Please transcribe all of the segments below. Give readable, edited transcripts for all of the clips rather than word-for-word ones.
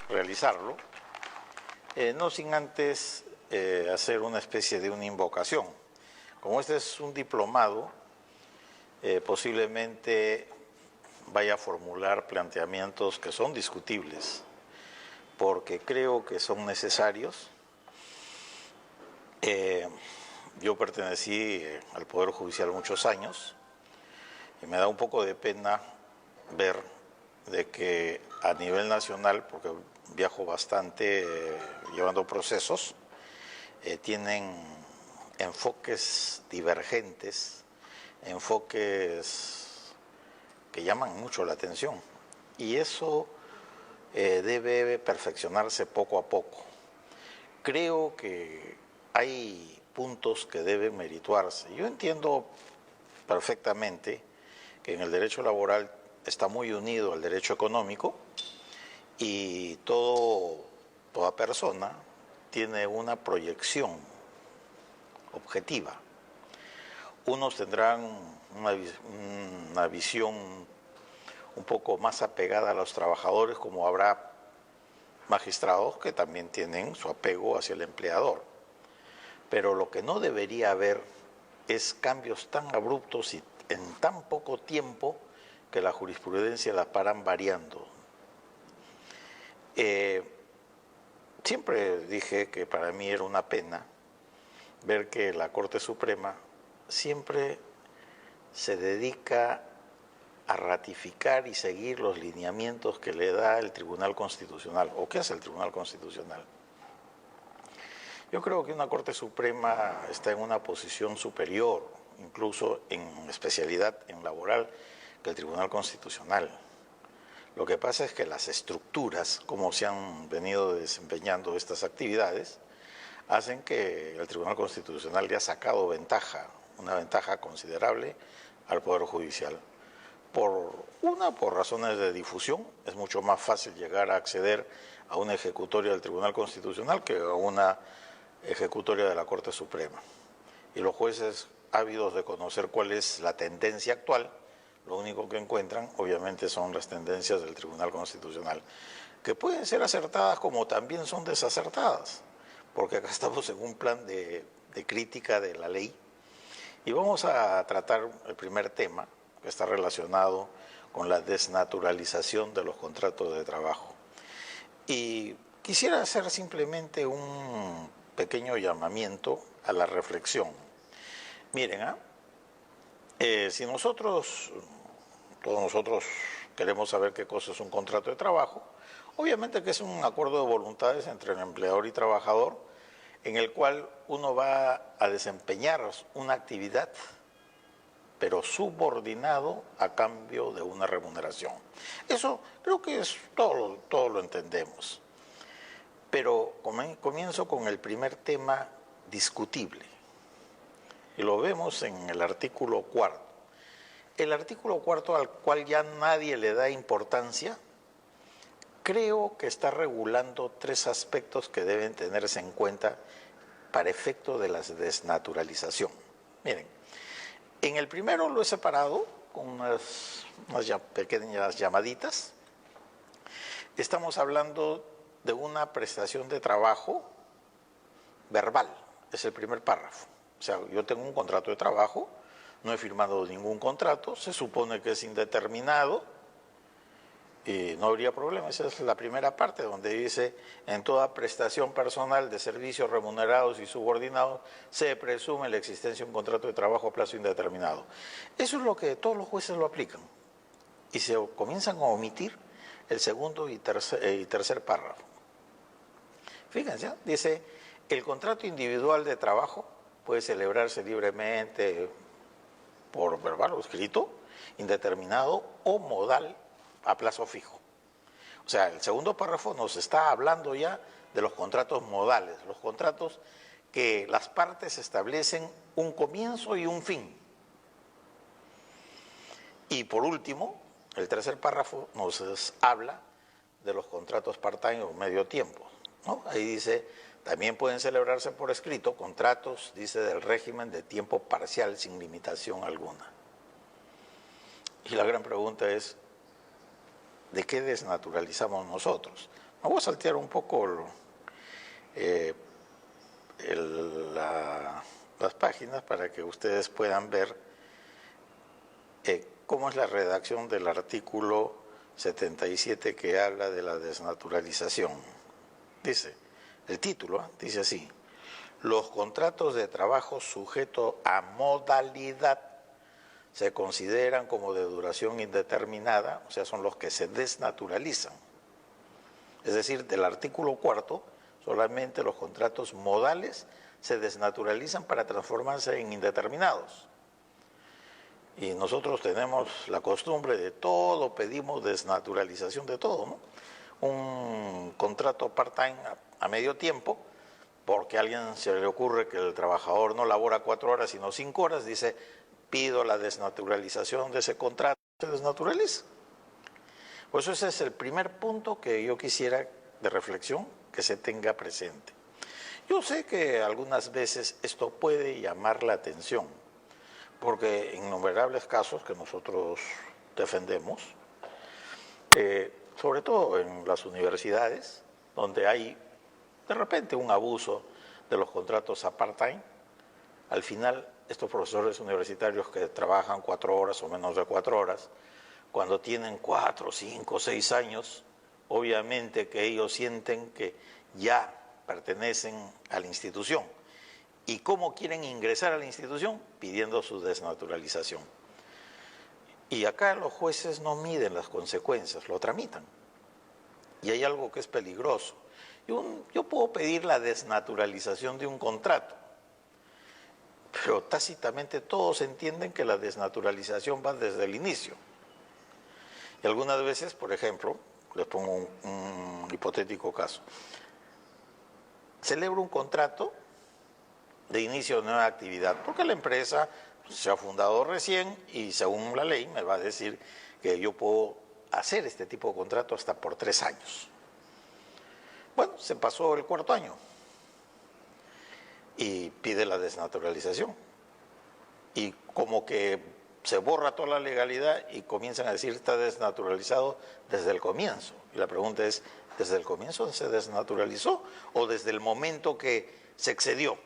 realizarlo, no sin antes hacer una especie de una invocación. Como este es un diplomado, posiblemente vaya a formular planteamientos que son discutibles, porque creo que son necesarios. Yo pertenecí al Poder Judicial muchos años y me da un poco de pena ver de que a nivel nacional, porque viajo bastante llevando procesos, tienen enfoques divergentes, enfoques que llaman mucho la atención, y eso debe perfeccionarse poco a poco. Creo que hay puntos que deben merituarse. Yo entiendo perfectamente que en el derecho laboral está muy unido al derecho económico y toda persona tiene una proyección objetiva. Unos tendrán una visión un poco más apegada a los trabajadores, como habrá magistrados que también tienen su apego hacia el empleador. Pero lo que no debería haber es cambios tan abruptos y en tan poco tiempo que la jurisprudencia la paran variando. Siempre dije que para mí era una pena ver que la Corte Suprema siempre se dedica a ratificar y seguir los lineamientos que le da el Tribunal Constitucional, o que hace el Tribunal Constitucional. Yo creo que una Corte Suprema está en una posición superior, incluso en especialidad en laboral, que el Tribunal Constitucional. Lo que pasa es que las estructuras, como se han venido desempeñando estas actividades, hacen que el Tribunal Constitucional le ha sacado ventaja, una ventaja considerable al Poder Judicial. Por razones de difusión, es mucho más fácil llegar a acceder a una ejecutoria del Tribunal Constitucional que a una ejecutoria de la Corte Suprema. Y los jueces, ávidos de conocer cuál es la tendencia actual, lo único que encuentran, obviamente, son las tendencias del Tribunal Constitucional, que pueden ser acertadas como también son desacertadas, porque acá estamos en un plan de crítica de la ley. Y vamos a tratar el primer tema, que está relacionado con la desnaturalización de los contratos de trabajo. Y quisiera hacer simplemente un pequeño llamamiento a la reflexión. Miren, si todos nosotros queremos saber qué cosa es un contrato de trabajo, obviamente que es un acuerdo de voluntades entre el empleador y trabajador, en el cual uno va a desempeñar una actividad, pero subordinado a cambio de una remuneración. Eso creo que todo lo entendemos. Pero comienzo con el primer tema discutible, y lo vemos en el artículo 4. El artículo 4, al cual ya nadie le da importancia, creo que está regulando tres aspectos que deben tenerse en cuenta para efecto de la desnaturalización. Miren, en el primero lo he separado con unas pequeñas llamaditas. Estamos hablando de una prestación de trabajo verbal, es el primer párrafo. O sea, yo tengo un contrato de trabajo, no he firmado ningún contrato, se supone que es indeterminado y no habría problema. Esa es la primera parte donde dice: en toda prestación personal de servicios remunerados y subordinados se presume la existencia de un contrato de trabajo a plazo indeterminado. Eso es lo que todos los jueces lo aplican y se comienzan a omitir el segundo y tercer párrafo. Fíjense, dice: el contrato individual de trabajo puede celebrarse libremente por verbal o escrito, indeterminado o modal a plazo fijo. O sea, el segundo párrafo nos está hablando ya de los contratos modales, los contratos que las partes establecen un comienzo y un fin. Y por último, el tercer párrafo nos habla de los contratos part-time o medio tiempo, ¿no? Ahí dice: también pueden celebrarse por escrito contratos, dice, del régimen de tiempo parcial sin limitación alguna. Y la gran pregunta es: ¿de qué desnaturalizamos nosotros? Me voy a saltear un poco las páginas para que ustedes puedan ver cómo es la redacción del artículo 77 que habla de la desnaturalización. Dice, el título dice así: los contratos de trabajo sujetos a modalidad se consideran como de duración indeterminada, o sea, son los que se desnaturalizan. Es decir, del artículo 4, solamente los contratos modales se desnaturalizan para transformarse en indeterminados. Y nosotros tenemos la costumbre de todo, pedimos desnaturalización de todo, ¿no? Un contrato part-time a medio tiempo, porque a alguien se le ocurre que el trabajador no labora 4 horas sino 5 horas, dice, pido la desnaturalización de ese contrato, se desnaturaliza. Por eso ese es el primer punto que yo quisiera de reflexión que se tenga presente. Yo sé que algunas veces esto puede llamar la atención, porque en innumerables casos que nosotros defendemos, sobre todo en las universidades, donde hay de repente un abuso de los contratos a part-time, al final estos profesores universitarios que trabajan 4 horas o menos de 4 horas, cuando tienen 4, 5, 6 años, obviamente que ellos sienten que ya pertenecen a la institución. ¿Y cómo quieren ingresar a la institución? Pidiendo su desnaturalización. Y acá los jueces no miden las consecuencias, lo tramitan. Y hay algo que es peligroso. Yo puedo pedir la desnaturalización de un contrato, pero tácitamente todos entienden que la desnaturalización va desde el inicio. Y algunas veces, por ejemplo, les pongo un hipotético caso. Celebro un contrato de inicio de nueva actividad, porque la empresa se ha fundado recién y según la ley me va a decir que yo puedo hacer este tipo de contrato hasta por 3 años. Bueno, se pasó el 4.º año y pide la desnaturalización. Y como que se borra toda la legalidad y comienzan a decir está desnaturalizado desde el comienzo. Y la pregunta es, ¿desde el comienzo se desnaturalizó o desde el momento que se excedió?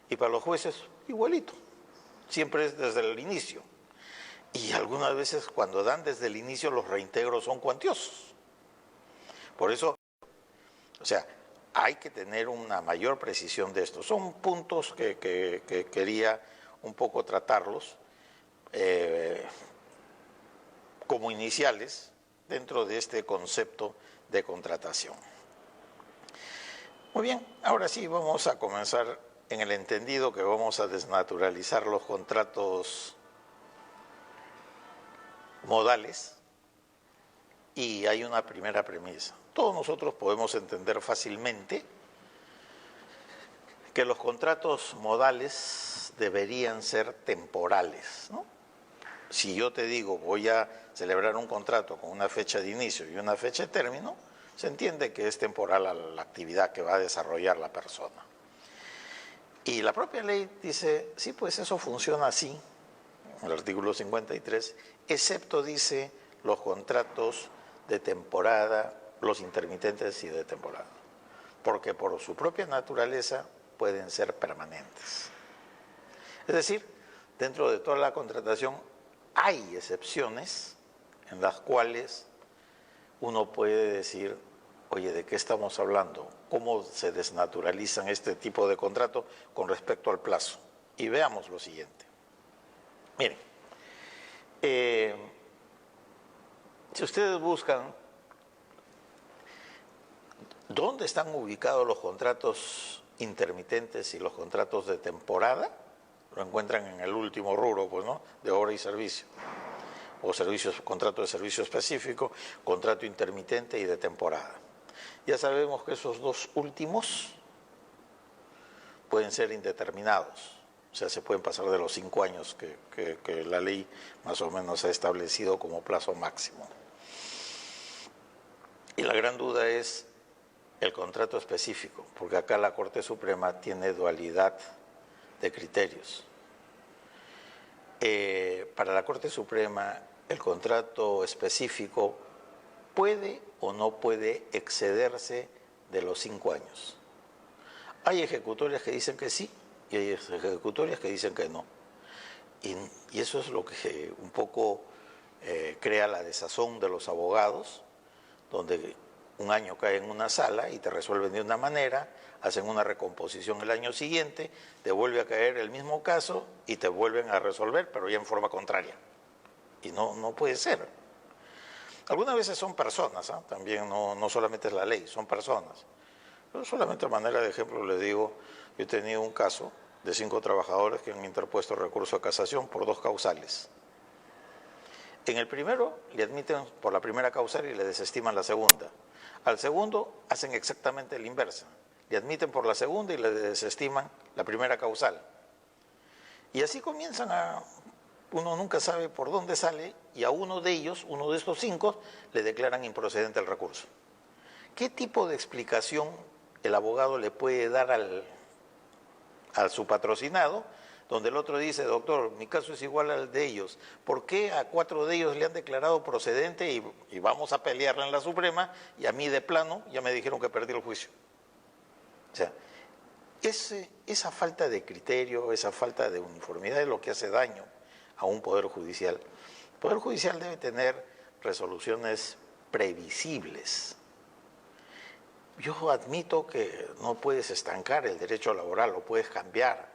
Y para los jueces, igualito. Siempre es desde el inicio. Y algunas veces cuando dan desde el inicio los reintegros son cuantiosos. Por eso, o sea, hay que tener una mayor precisión de esto. Son puntos que quería un poco tratarlos como iniciales dentro de este concepto de contratación. Muy bien, ahora sí vamos a comenzar en el entendido que vamos a desnaturalizar los contratos modales y hay una primera premisa. Todos nosotros podemos entender fácilmente que los contratos modales deberían ser temporales, ¿no? Si yo te digo voy a celebrar un contrato con una fecha de inicio y una fecha de término, se entiende que es temporal a la actividad que va a desarrollar la persona. Y la propia ley dice, sí, pues eso funciona así, en el artículo 53, excepto, dice, los contratos de temporada, los intermitentes y de temporada, porque por su propia naturaleza pueden ser permanentes. Es decir, dentro de toda la contratación hay excepciones en las cuales uno puede decir, oye, ¿de qué estamos hablando? ¿Cómo se desnaturalizan este tipo de contrato con respecto al plazo? Y veamos lo siguiente. Miren, si ustedes buscan dónde están ubicados los contratos intermitentes y los contratos de temporada, lo encuentran en el último rubro, pues, ¿no?, de obra y servicio, o servicios, contrato de servicio específico, contrato intermitente y de temporada. Ya sabemos que esos dos últimos pueden ser indeterminados, o sea, se pueden pasar de los 5 años que la ley más o menos ha establecido como plazo máximo. Y la gran duda es el contrato específico, porque acá la Corte Suprema tiene dualidad de criterios. Para la Corte Suprema, el contrato específico puede o no puede excederse de los 5 años. Hay ejecutorias que dicen que sí y hay ejecutorias que dicen que no. Y eso es lo que un poco crea la desazón de los abogados, donde un año cae en una sala y te resuelven de una manera, hacen una recomposición el año siguiente, te vuelve a caer el mismo caso y te vuelven a resolver, pero ya en forma contraria. Y no puede ser. Algunas veces son personas, también no solamente es la ley, son personas. Pero solamente a manera de ejemplo les digo, yo he tenido un caso de 5 trabajadores que han interpuesto recurso a casación por 2 causales. En el primero le admiten por la primera causal y le desestiman la segunda. Al segundo hacen exactamente la inversa. Le admiten por la segunda y le desestiman la primera causal. Y así comienzan uno nunca sabe por dónde sale, y a uno de ellos, uno de estos 5, le declaran improcedente el recurso. ¿Qué tipo de explicación el abogado le puede dar a su patrocinado, donde el otro dice, doctor, mi caso es igual al de ellos, ¿por qué a 4 de ellos le han declarado procedente y vamos a pelearla en la Suprema, y a mí de plano ya me dijeron que perdí el juicio? O sea, esa falta de criterio, esa falta de uniformidad es lo que hace daño a un poder judicial. El poder judicial debe tener resoluciones previsibles. Yo admito que no puedes estancar el derecho laboral, lo puedes cambiar,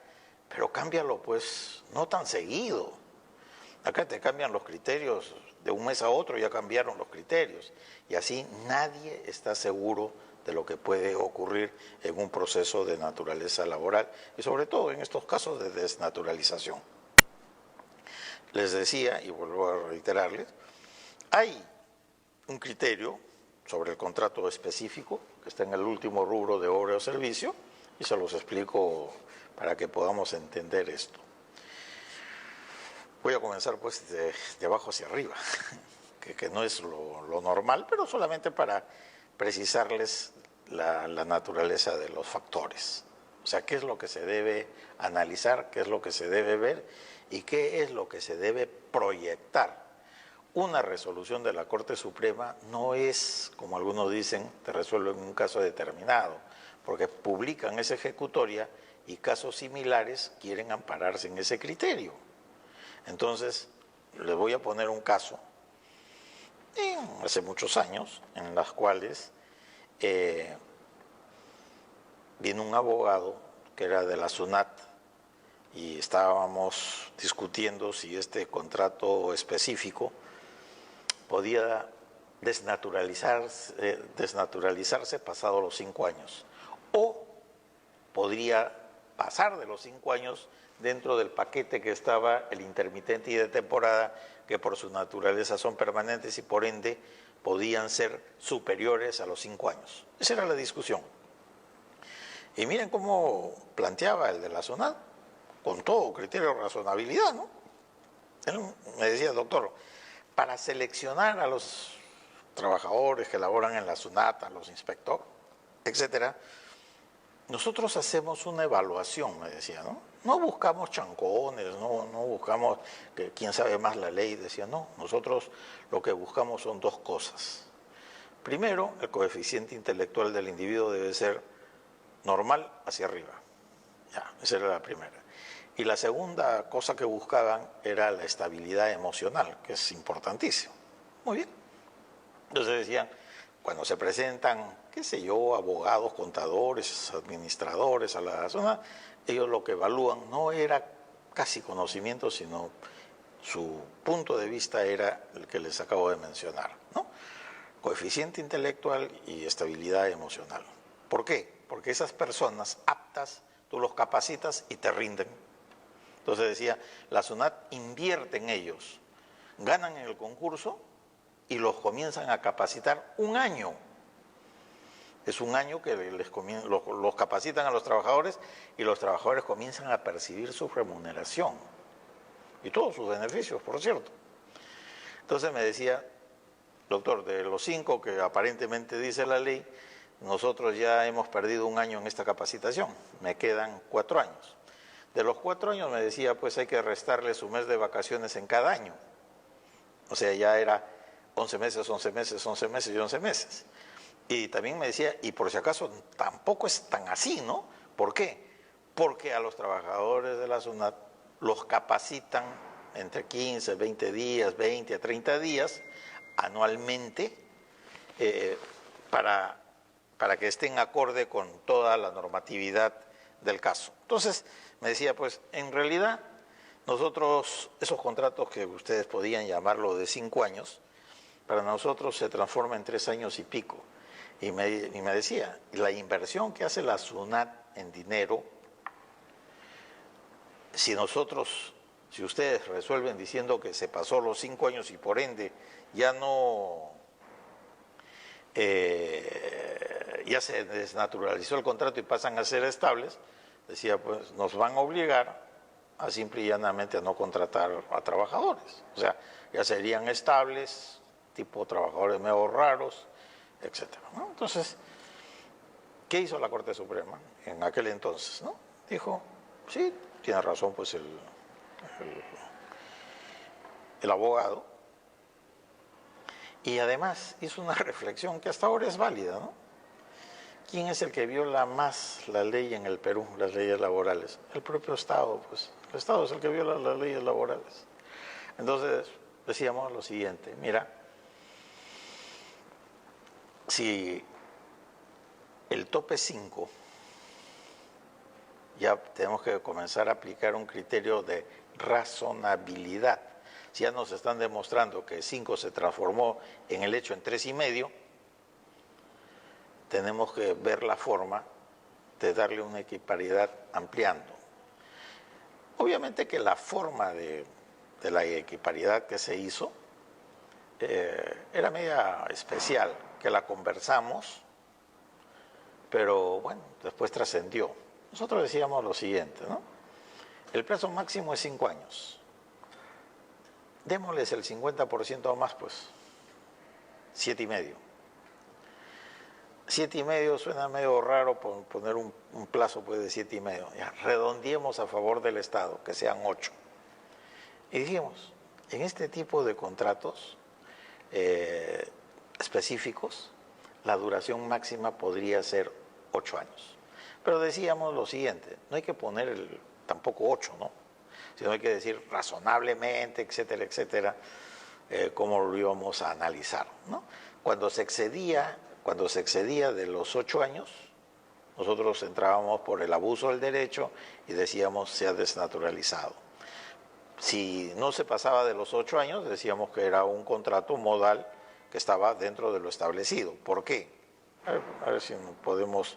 pero cámbialo pues no tan seguido. Acá te cambian los criterios, de un mes a otro ya cambiaron los criterios, y así nadie está seguro de lo que puede ocurrir en un proceso de naturaleza laboral, y sobre todo en estos casos de desnaturalización. Les decía, y vuelvo a reiterarles, hay un criterio sobre el contrato específico, que está en el último rubro de obra o servicio, y se los explico para que podamos entender esto. Voy a comenzar pues de abajo hacia arriba, que no es lo normal, pero solamente para precisarles la naturaleza de los factores. O sea, qué es lo que se debe analizar, qué es lo que se debe ver y qué es lo que se debe proyectar. Una resolución de la Corte Suprema no es, como algunos dicen, te resuelven un caso determinado, porque publican esa ejecutoria y casos similares quieren ampararse en ese criterio. Entonces, les voy a poner un caso, hace muchos años, en los cuales vino un abogado que era de la SUNAT y estábamos discutiendo si este contrato específico podía desnaturalizarse pasado los 5 años o podría pasar de los 5 años dentro del paquete que estaba el intermitente y de temporada, que por su naturaleza son permanentes y por ende podían ser superiores a los 5 años. Esa era la discusión. Y miren cómo planteaba el de la SUNAT, con todo criterio de razonabilidad, ¿no? Él me decía, doctor, para seleccionar a los trabajadores que laboran en la SUNAT, a los inspectores, etcétera, nosotros hacemos una evaluación, me decía, ¿no? No buscamos chancones, no buscamos que quién sabe más la ley, decía, no, nosotros lo que buscamos son 2 cosas. Primero, el coeficiente intelectual del individuo debe ser normal hacia arriba. Ya, esa era la primera. Y la segunda cosa que buscaban era la estabilidad emocional, que es importantísimo. Muy bien. Entonces decían, cuando se presentan, qué sé yo, abogados, contadores, administradores a la zona, ellos lo que evalúan no era casi conocimiento, sino su punto de vista era el que les acabo de mencionar, ¿no? Coeficiente intelectual y estabilidad emocional. ¿Por qué? Porque esas personas aptas, tú los capacitas y te rinden. Entonces decía, la SUNAT invierte en ellos, ganan en el concurso y los comienzan a capacitar 1 año. Es 1 año que los capacitan a los trabajadores y los trabajadores comienzan a percibir su remuneración y todos sus beneficios, por cierto. Entonces me decía, doctor, de los 5 que aparentemente dice la ley, nosotros ya hemos perdido 1 año en esta capacitación, me quedan 4 años. De los 4 años me decía, pues hay que restarle su mes de vacaciones en cada año. O sea, ya era 11 meses, 11 meses, 11 meses y 11 meses. Y también me decía, y por si acaso tampoco es tan así, ¿no? ¿Por qué? Porque a los trabajadores de la SUNAT los capacitan entre 15, 20 días, 20 a 30 días anualmente para que estén acorde con toda la normatividad del caso. Entonces, me decía, pues, en realidad, nosotros, esos contratos que ustedes podían llamarlo de 5 años, para nosotros se transforma en 3 años y pico. Y me decía, la inversión que hace la SUNAT en dinero, si ustedes resuelven diciendo que se pasó los 5 años y por ende ya no, ya se desnaturalizó el contrato y pasan a ser estables, decía, pues nos van a obligar a simple y llanamente a no contratar a trabajadores. O sea, ya serían estables, tipo trabajadores medio raros, etcétera, ¿no? Entonces, ¿qué hizo la Corte Suprema en aquel entonces, ¿no? Dijo, sí, tiene razón pues el abogado, y además hizo una reflexión que hasta ahora es válida, ¿no? ¿Quién es el que viola más la ley en el Perú, las leyes laborales? El propio Estado, pues. El Estado es el que viola las leyes laborales. Entonces, decíamos lo siguiente, mira, si el tope 5, ya tenemos que comenzar a aplicar un criterio de razonabilidad. Si ya nos están demostrando que 5 se transformó en el hecho en 3,5, tenemos que ver la forma de darle una equiparidad ampliando. Obviamente que la forma de la equiparidad que se hizo era media especial, que la conversamos, pero bueno, después trascendió. Nosotros decíamos lo siguiente, ¿no? El plazo máximo es 5 años. Démosles el 50% más, pues, 7,5. 7,5 suena medio raro poner un plazo pues, de 7,5. Ya, redondeemos a favor del Estado, que sean 8. Y dijimos, en este tipo de contratos específicos, la duración máxima podría ser 8 años. Pero decíamos lo siguiente, no hay que poner tampoco 8, ¿no? Sino hay que decir razonablemente, etcétera, etcétera, cómo lo íbamos a analizar, ¿no? Cuando se excedía de los 8 años, nosotros entrábamos por el abuso del derecho y decíamos se ha desnaturalizado. Si no se pasaba de los 8 años, decíamos que era un contrato modal que estaba dentro de lo establecido. ¿Por qué? A ver si podemos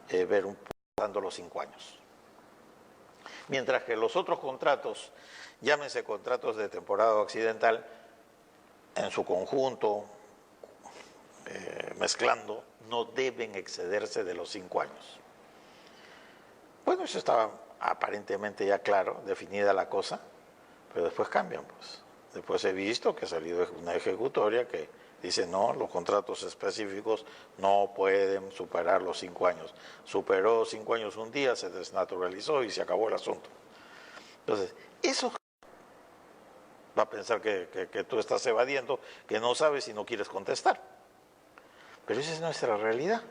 ver un poco dando los 5 años. Mientras que los otros contratos, llámense contratos de temporada accidental, en su conjunto, mezclando, no deben excederse de los 5 años. Bueno, eso estaba aparentemente ya claro, definida la cosa, pero después cambian, pues. Después he visto que ha salido una ejecutoria que dice, no, los contratos específicos no pueden superar los 5 años. Superó 5 años un día, se desnaturalizó y se acabó el asunto. Entonces, eso va a pensar que tú estás evadiendo, que no sabes y no quieres contestar. Pero esa es nuestra realidad.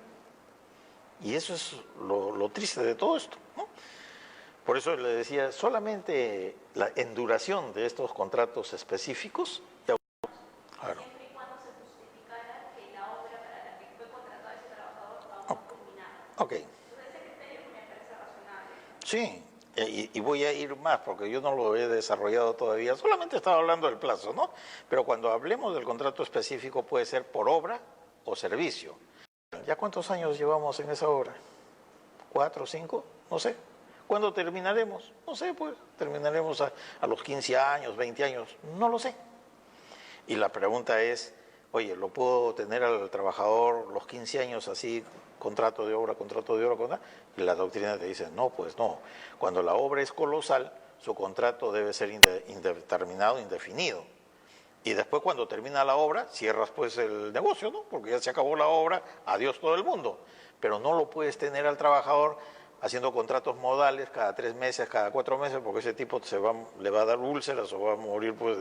Y eso es lo triste de todo esto, ¿no? Por eso le decía, solamente en duración de estos contratos específicos, ya, claro. Siempre y cuando se justificara que la obra para la que fue contratado ese trabajador aún no culminada. Ok. Entonces ese criterio me parece razonable. Sí, y voy a ir más porque yo no lo he desarrollado todavía, solamente estaba hablando del plazo, ¿no? Pero cuando hablemos del contrato específico puede ser por obra o servicio. ¿Ya cuántos años llevamos en esa obra? ¿4, 5? No sé. ¿Cuándo terminaremos? No sé, pues terminaremos a los 15 años, 20 años, no lo sé. Y la pregunta es, oye, ¿lo puedo tener al trabajador los 15 años así, contrato de obra, contrato de obra, contrato? Y la doctrina te dice, no, pues no. Cuando la obra es colosal, su contrato debe ser indeterminado, indefinido. Y después cuando termina la obra, cierras pues el negocio, ¿no? Porque ya se acabó la obra, adiós todo el mundo. Pero no lo puedes tener al trabajador haciendo contratos modales cada 3 meses, cada 4 meses, porque ese tipo le va a dar úlceras o va a morir pues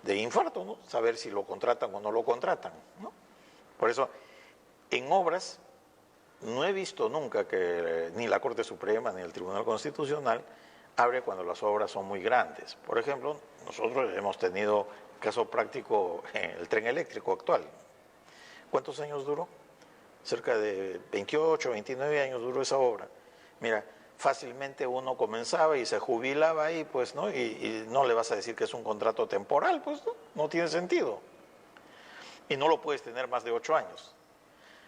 de infarto, ¿no? Saber si lo contratan o no lo contratan, ¿no? Por eso, en obras, no he visto nunca que ni la Corte Suprema ni el Tribunal Constitucional abre cuando las obras son muy grandes. Por ejemplo, nosotros hemos tenido caso práctico el tren eléctrico actual. ¿Cuántos años duró? Cerca de 28, 29 años duró esa obra. Mira, fácilmente uno comenzaba y se jubilaba ahí, pues, ¿no? Y no le vas a decir que es un contrato temporal, pues, ¿no? No tiene sentido. Y no lo puedes tener más de 8 años.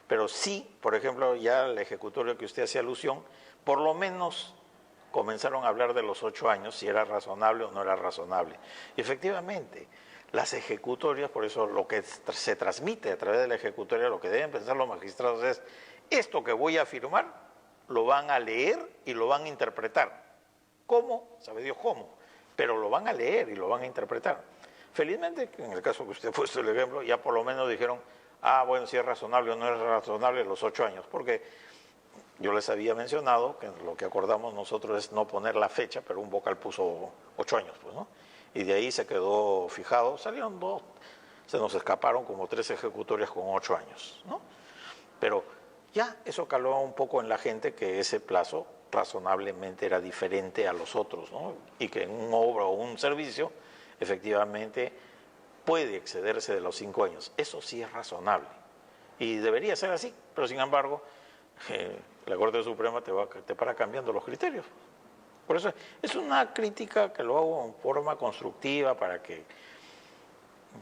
Pero sí, por ejemplo, ya el ejecutorio que usted hacía alusión, por lo menos comenzaron a hablar de los 8 años, si era razonable o no era razonable. Y efectivamente, las ejecutorias, por eso lo que se transmite a través de la ejecutoria, lo que deben pensar los magistrados es, esto que voy a firmar, lo van a leer y lo van a interpretar. ¿Cómo? Sabe Dios cómo, pero lo van a leer y lo van a interpretar. Felizmente, en el caso que usted ha puesto el ejemplo, ya por lo menos dijeron, bueno, si es razonable o no es razonable los 8 años, porque yo les había mencionado que lo que acordamos nosotros es no poner la fecha, pero un vocal puso 8 años, pues, ¿no? Y de ahí se quedó fijado, salieron 2, se nos escaparon como 3 ejecutorias con 8 años, ¿no? Pero ya eso caló un poco en la gente que ese plazo razonablemente era diferente a los otros, ¿no? Y que en una obra o un servicio efectivamente puede excederse de los 5 años. Eso sí es razonable y debería ser así, pero sin embargo la Corte Suprema te para cambiando los criterios. Por eso es una crítica que lo hago en forma constructiva para que,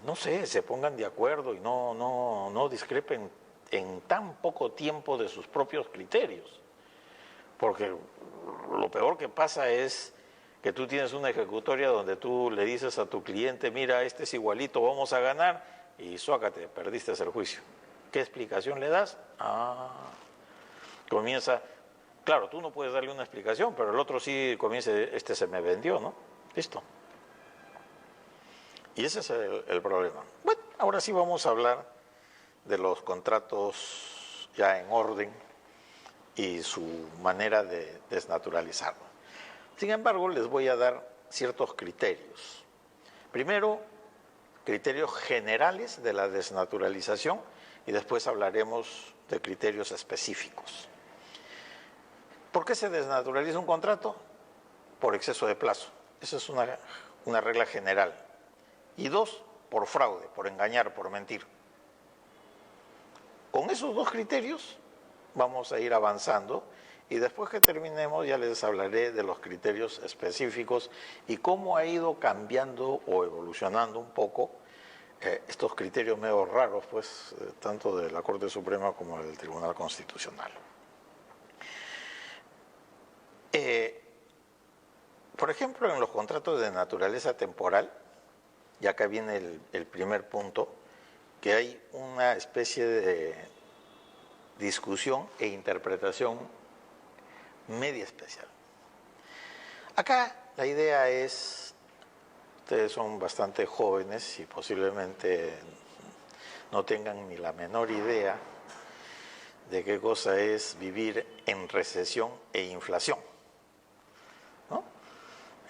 no sé, se pongan de acuerdo y no discrepen en tan poco tiempo de sus propios criterios. Porque lo peor que pasa es que tú tienes una ejecutoria donde tú le dices a tu cliente, mira, este es igualito, vamos a ganar, y suácate, perdiste el juicio. ¿Qué explicación le das? Comienza, claro, tú no puedes darle una explicación, pero el otro sí comienza, este se me vendió, ¿no? Listo. Y ese es el problema. Bueno, ahora sí vamos a hablar de los contratos ya en orden y su manera de desnaturalizarlo. Sin embargo, les voy a dar ciertos criterios. Primero, criterios generales de la desnaturalización y después hablaremos de criterios específicos. ¿Por qué se desnaturaliza un contrato? Por exceso de plazo. Esa es una regla general. Y 2, por fraude, por engañar, por mentir. Con esos 2 criterios vamos a ir avanzando y después que terminemos ya les hablaré de los criterios específicos y cómo ha ido cambiando o evolucionando un poco estos criterios medio raros, pues, tanto de la Corte Suprema como del Tribunal Constitucional. Por ejemplo, en los contratos de naturaleza temporal, y acá viene el primer punto, que hay una especie de discusión e interpretación media especial. Acá la idea es, ustedes son bastante jóvenes y posiblemente no tengan ni la menor idea de qué cosa es vivir en recesión e inflación, ¿no?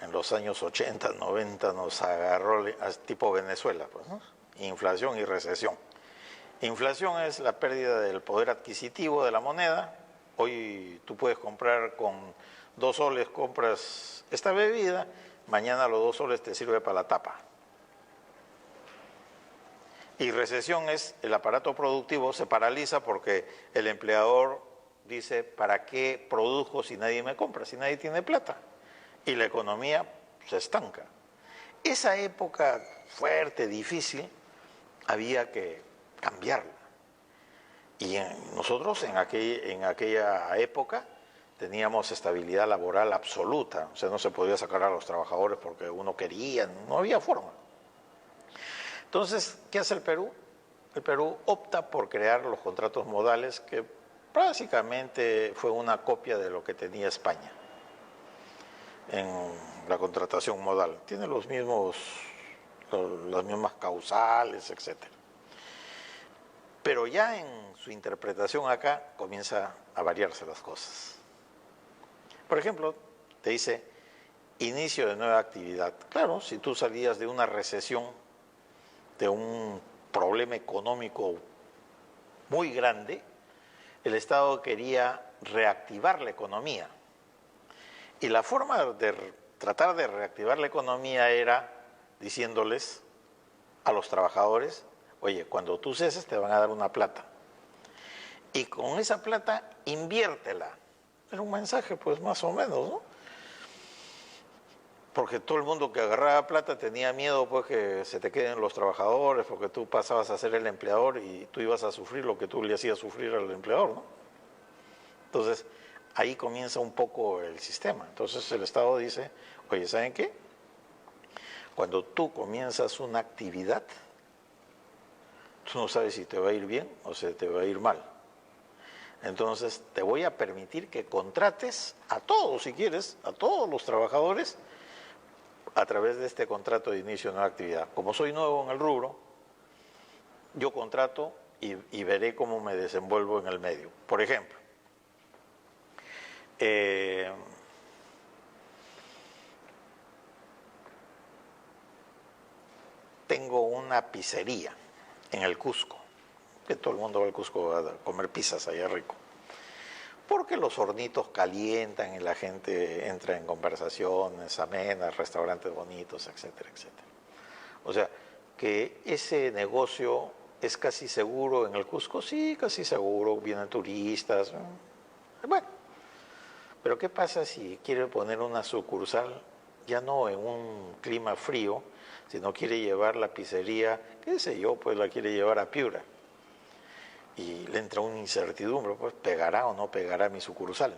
En los años 80, 90 nos agarró tipo Venezuela, pues, ¿no? Inflación y recesión. Inflación es la pérdida del poder adquisitivo de la moneda. Hoy tú puedes comprar con 2 soles, compras esta bebida, mañana los 2 soles te sirve para la tapa. Y recesión es el aparato productivo se paraliza porque el empleador dice, ¿para qué produzco si nadie me compra, si nadie tiene plata? Y la economía se estanca. Esa época fuerte, difícil, había que cambiarla. Y nosotros en aquella época teníamos estabilidad laboral absoluta, o sea, no se podía sacar a los trabajadores porque uno quería, no había forma. Entonces, ¿qué hace el Perú? El Perú opta por crear los contratos modales, que básicamente fue una copia de lo que tenía España en la contratación modal. Tiene las mismas causales, etc. Pero ya en su interpretación acá comienza a variarse las cosas. Por ejemplo, te dice inicio de nueva actividad. Claro, si tú salías de una recesión de un problema económico muy grande, el Estado quería reactivar la economía. Y la forma de tratar de reactivar la economía era diciéndoles a los trabajadores, oye, cuando tú ceses te van a dar una plata. Y con esa plata inviértela. Era un mensaje pues más o menos, ¿no? Porque todo el mundo que agarraba plata tenía miedo pues que se te queden los trabajadores, porque tú pasabas a ser el empleador y tú ibas a sufrir lo que tú le hacías sufrir al empleador, ¿no? Entonces, ahí comienza un poco el sistema. Entonces el Estado dice, oye, ¿saben qué? Cuando tú comienzas una actividad, tú no sabes si te va a ir bien o si te va a ir mal. Entonces, te voy a permitir que contrates a todos, si quieres, a todos los trabajadores a través de este contrato de inicio de nueva actividad. Como soy nuevo en el rubro, yo contrato y veré cómo me desenvuelvo en el medio. Por ejemplo, tengo una pizzería en el Cusco, que todo el mundo va al Cusco a comer pizzas allá rico. Porque los hornitos calientan y la gente entra en conversaciones amenas, restaurantes bonitos, etcétera, etcétera. O sea, que ese negocio es casi seguro en el Cusco, sí, casi seguro, vienen turistas. Bueno, pero ¿qué pasa si quiere poner una sucursal, ya no en un clima frío, sino quiere llevar la pizzería, qué sé yo, pues la quiere llevar a Piura? Y le entra una incertidumbre, pues pegará o no pegará mi sucursal,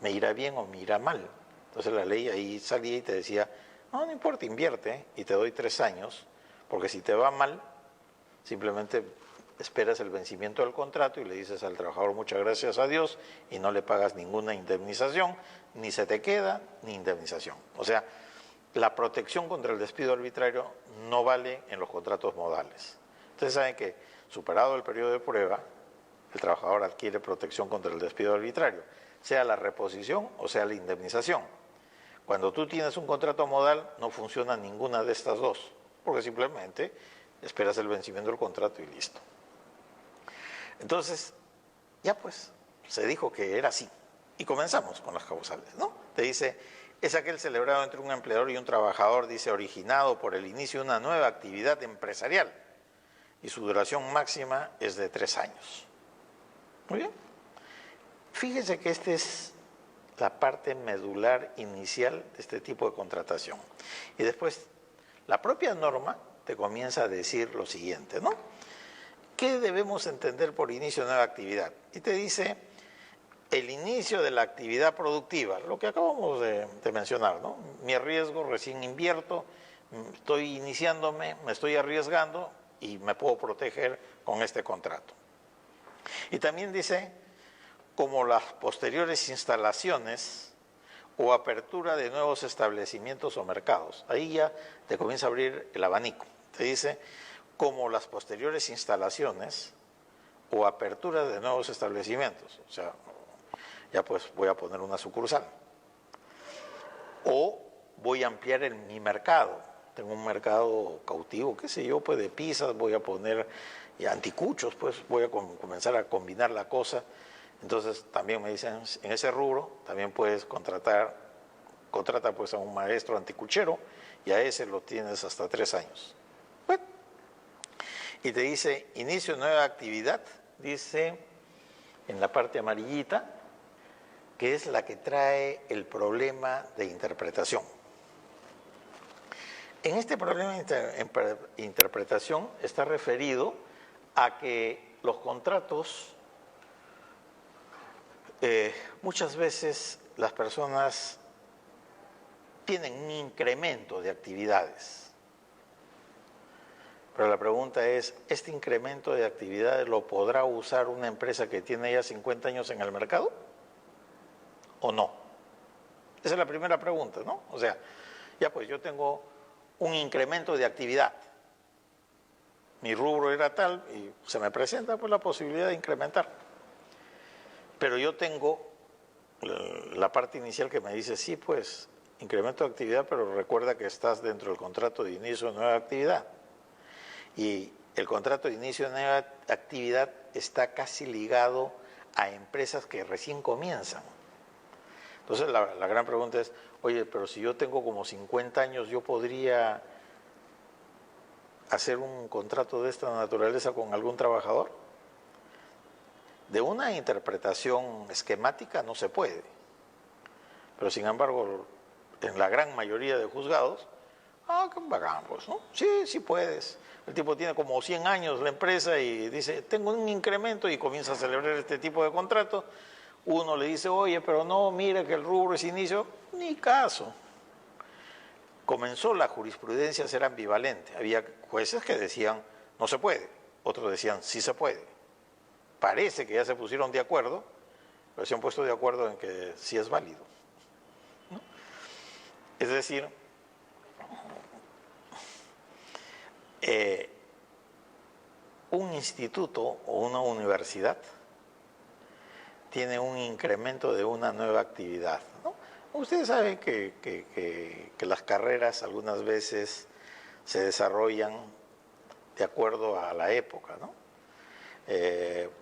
me irá bien o me irá mal. Entonces la ley ahí salía y te decía, no importa, invierte y te doy 3 años, porque si te va mal, simplemente esperas el vencimiento del contrato y le dices al trabajador muchas gracias a Dios y no le pagas ninguna indemnización, ni se te queda ni indemnización. O sea, la protección contra el despido arbitrario no vale en los contratos modales. Ustedes saben que superado el periodo de prueba, el trabajador adquiere protección contra el despido arbitrario, sea la reposición o sea la indemnización. Cuando tú tienes un contrato modal, no funciona ninguna de estas dos, porque simplemente esperas el vencimiento del contrato y listo. Entonces, ya pues, se dijo que era así. Y comenzamos con las causales, ¿no? Te dice, es aquel celebrado entre un empleador y un trabajador, dice, originado por el inicio de una nueva actividad empresarial. Y su duración máxima es de 3 años. Muy bien. Fíjense que esta es la parte medular inicial de este tipo de contratación. Y después, la propia norma te comienza a decir lo siguiente, ¿no? ¿Qué debemos entender por inicio de nueva actividad? Y te dice el inicio de la actividad productiva, lo que acabamos de mencionar, ¿no? Mi riesgo, recién invierto, estoy iniciándome, me estoy arriesgando y me puedo proteger con este contrato. Y también dice, como las posteriores instalaciones o apertura de nuevos establecimientos o mercados. Ahí ya te comienza a abrir el abanico. Te dice, como las posteriores instalaciones o apertura de nuevos establecimientos. O sea, ya pues voy a poner una sucursal. O voy a ampliar mi mercado. Tengo un mercado cautivo, qué sé yo, pues de pizzas, voy a poner anticuchos, pues voy a comenzar a combinar la cosa. Entonces también me dicen, en ese rubro también puedes contrata pues a un maestro anticuchero y a ese lo tienes hasta 3 años. Bueno, y te dice, inicio de nueva actividad, dice en la parte amarillita, que es la que trae el problema de interpretación. En este problema de interpretación está referido a que los contratos, muchas veces las personas tienen un incremento de actividades. Pero la pregunta es, ¿este incremento de actividades lo podrá usar una empresa que tiene ya 50 años en el mercado? ¿O no? Esa es la primera pregunta, ¿no? O sea, ya pues yo tengo un incremento de actividad. Mi rubro era tal y se me presenta pues la posibilidad de incrementar. Pero yo tengo la parte inicial que me dice, sí, pues, incremento de actividad, pero recuerda que estás dentro del contrato de inicio de nueva actividad. Y el contrato de inicio de nueva actividad está casi ligado a empresas que recién comienzan. Entonces la gran pregunta es, oye, pero si yo tengo como 50 años, ¿yo podría hacer un contrato de esta naturaleza con algún trabajador? De una interpretación esquemática no se puede, pero sin embargo, en la gran mayoría de juzgados, qué bacán, pues, ¿no? Sí, sí puedes. El tipo tiene como 100 años la empresa y dice, tengo un incremento y comienza a celebrar este tipo de contrato. Uno le dice, oye, pero no, mira que el rubro es inicio. Ni caso. Comenzó la jurisprudencia a ser ambivalente. Había jueces que decían, no se puede. Otros decían, sí se puede. Parece que ya se pusieron de acuerdo, pero se han puesto de acuerdo en que sí es válido, ¿no? Es decir, un instituto o una universidad tiene un incremento de una nueva actividad, ¿no? Ustedes saben que las carreras algunas veces se desarrollan de acuerdo a la época, ¿no?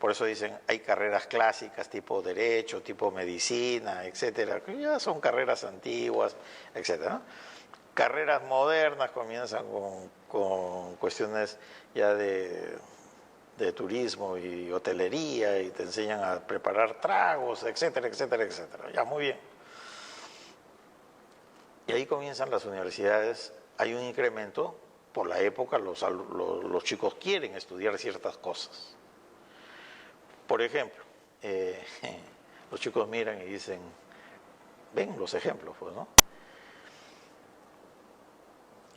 Por eso dicen, hay carreras clásicas tipo derecho, tipo medicina, etcétera, que ya son carreras antiguas, etcétera, ¿no? Carreras modernas comienzan con cuestiones ya de turismo y hotelería y te enseñan a preparar tragos, etcétera, etcétera, etcétera. Ya, muy bien. Y ahí comienzan las universidades, hay un incremento, por la época los chicos quieren estudiar ciertas cosas. Por ejemplo, los chicos miran y dicen, ven los ejemplos, pues, ¿no?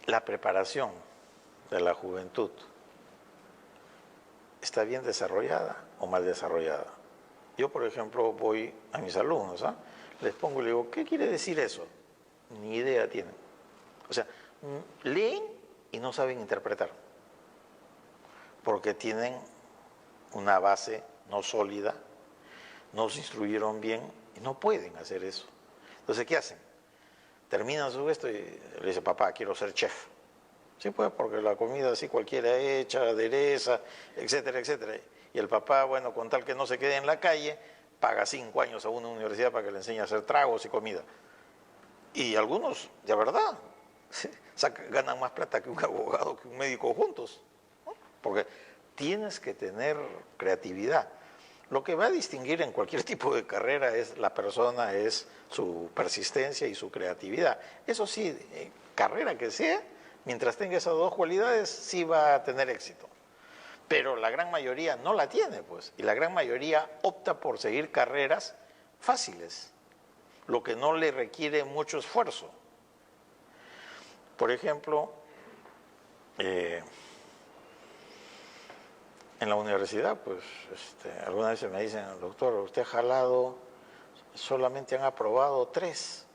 La preparación de la juventud ¿está bien desarrollada o mal desarrollada? Yo, por ejemplo, voy a mis alumnos, les pongo y les digo, ¿qué quiere decir eso? Ni idea tienen. O sea, leen y no saben interpretar, porque tienen una base no sólida, no se instruyeron bien y no pueden hacer eso. Entonces, ¿qué hacen? Terminan su esto y le dice, papá, quiero ser chef. Sí, pues, porque la comida así cualquiera hecha, adereza, etcétera, etcétera. Y el papá, bueno, con tal que no se quede en la calle, paga 5 años a una universidad para que le enseñe a hacer tragos y comida. Y algunos, de verdad, ganan más plata que un abogado, que un médico juntos, ¿no? Porque tienes que tener creatividad. Lo que va a distinguir en cualquier tipo de carrera es la persona, es su persistencia y su creatividad. Eso sí, carrera que sea, mientras tenga esas dos cualidades, sí va a tener éxito. Pero la gran mayoría no la tiene, pues. Y la gran mayoría opta por seguir carreras fáciles, lo que no le requiere mucho esfuerzo. Por ejemplo, en la universidad, pues, algunas veces me dicen, doctor, usted ha jalado, solamente han aprobado 3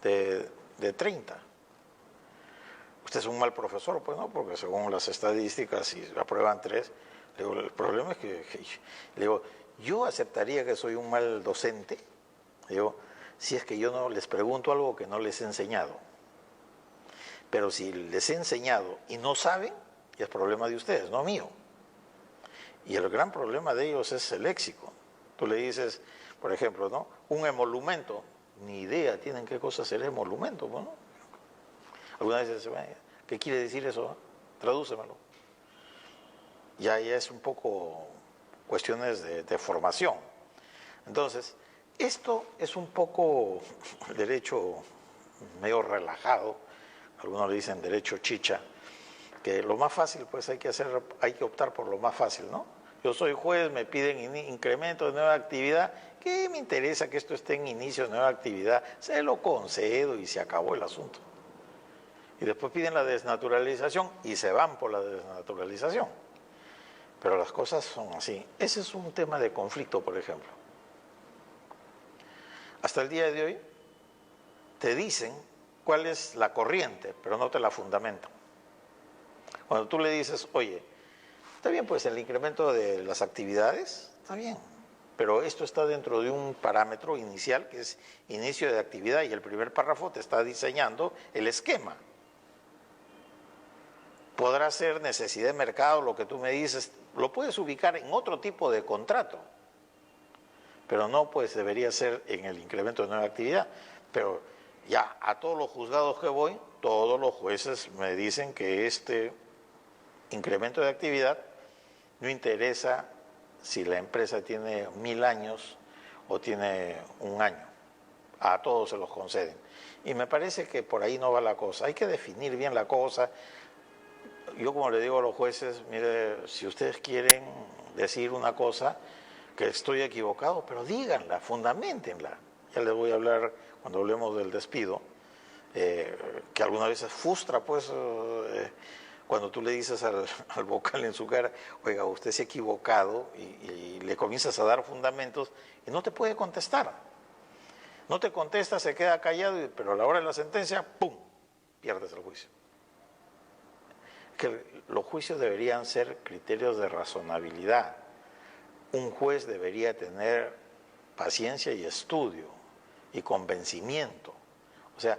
de 30. Usted es un mal profesor, pues, ¿no? Porque según las estadísticas, si aprueban 3, le digo, el problema es que le digo, yo aceptaría que soy un mal docente, le digo, si es que yo no les pregunto algo que no les he enseñado. Pero si les he enseñado y no saben, ya es problema de ustedes, no mío. Y el gran problema de ellos es el léxico. Tú le dices, por ejemplo, ¿no? Un emolumento, ni idea tienen qué cosa es el emolumento, ¿no? Algunas veces se ¿qué quiere decir eso? Tradúcemelo. Ya es un poco cuestiones de formación. Entonces, esto es un poco el derecho medio relajado, algunos le dicen derecho chicha, que lo más fácil, pues hay que optar por lo más fácil, ¿no? Yo soy juez, me piden incremento de nueva actividad, ¿qué me interesa que esto esté en inicio de nueva actividad? Se lo concedo y se acabó el asunto. Y después piden la desnaturalización y se van por la desnaturalización. Pero las cosas son así. Ese es un tema de conflicto, por ejemplo. Hasta el día de hoy te dicen cuál es la corriente, pero no te la fundamentan. Cuando tú le dices, oye, está bien, pues el incremento de las actividades, está bien, pero esto está dentro de un parámetro inicial que es inicio de actividad y el primer párrafo te está diseñando el esquema. podrá ser necesidad de mercado, lo que tú me dices, lo puedes ubicar en otro tipo de contrato, pero no pues debería ser en el incremento de nueva actividad. Pero ya a todos los juzgados que voy, todos los jueces me dicen que este incremento de actividad no interesa si la empresa tiene 1000 años o tiene 1 año, a todos se los conceden. Y me parece que por ahí no va la cosa, hay que definir bien la cosa. Yo como le digo a los jueces, mire, si ustedes quieren decir una cosa, que estoy equivocado, pero díganla, fundamentenla. Ya les voy a hablar cuando hablemos del despido, que algunas veces frustra, pues, cuando tú le dices al vocal en su cara, oiga, usted se ha equivocado, y le comienzas a dar fundamentos y no te puede contestar. No te contesta, se queda callado, pero a la hora de la sentencia, ¡pum!, pierdes el juicio. Que los juicios deberían ser criterios de razonabilidad. Un juez debería tener paciencia y estudio y convencimiento. O sea,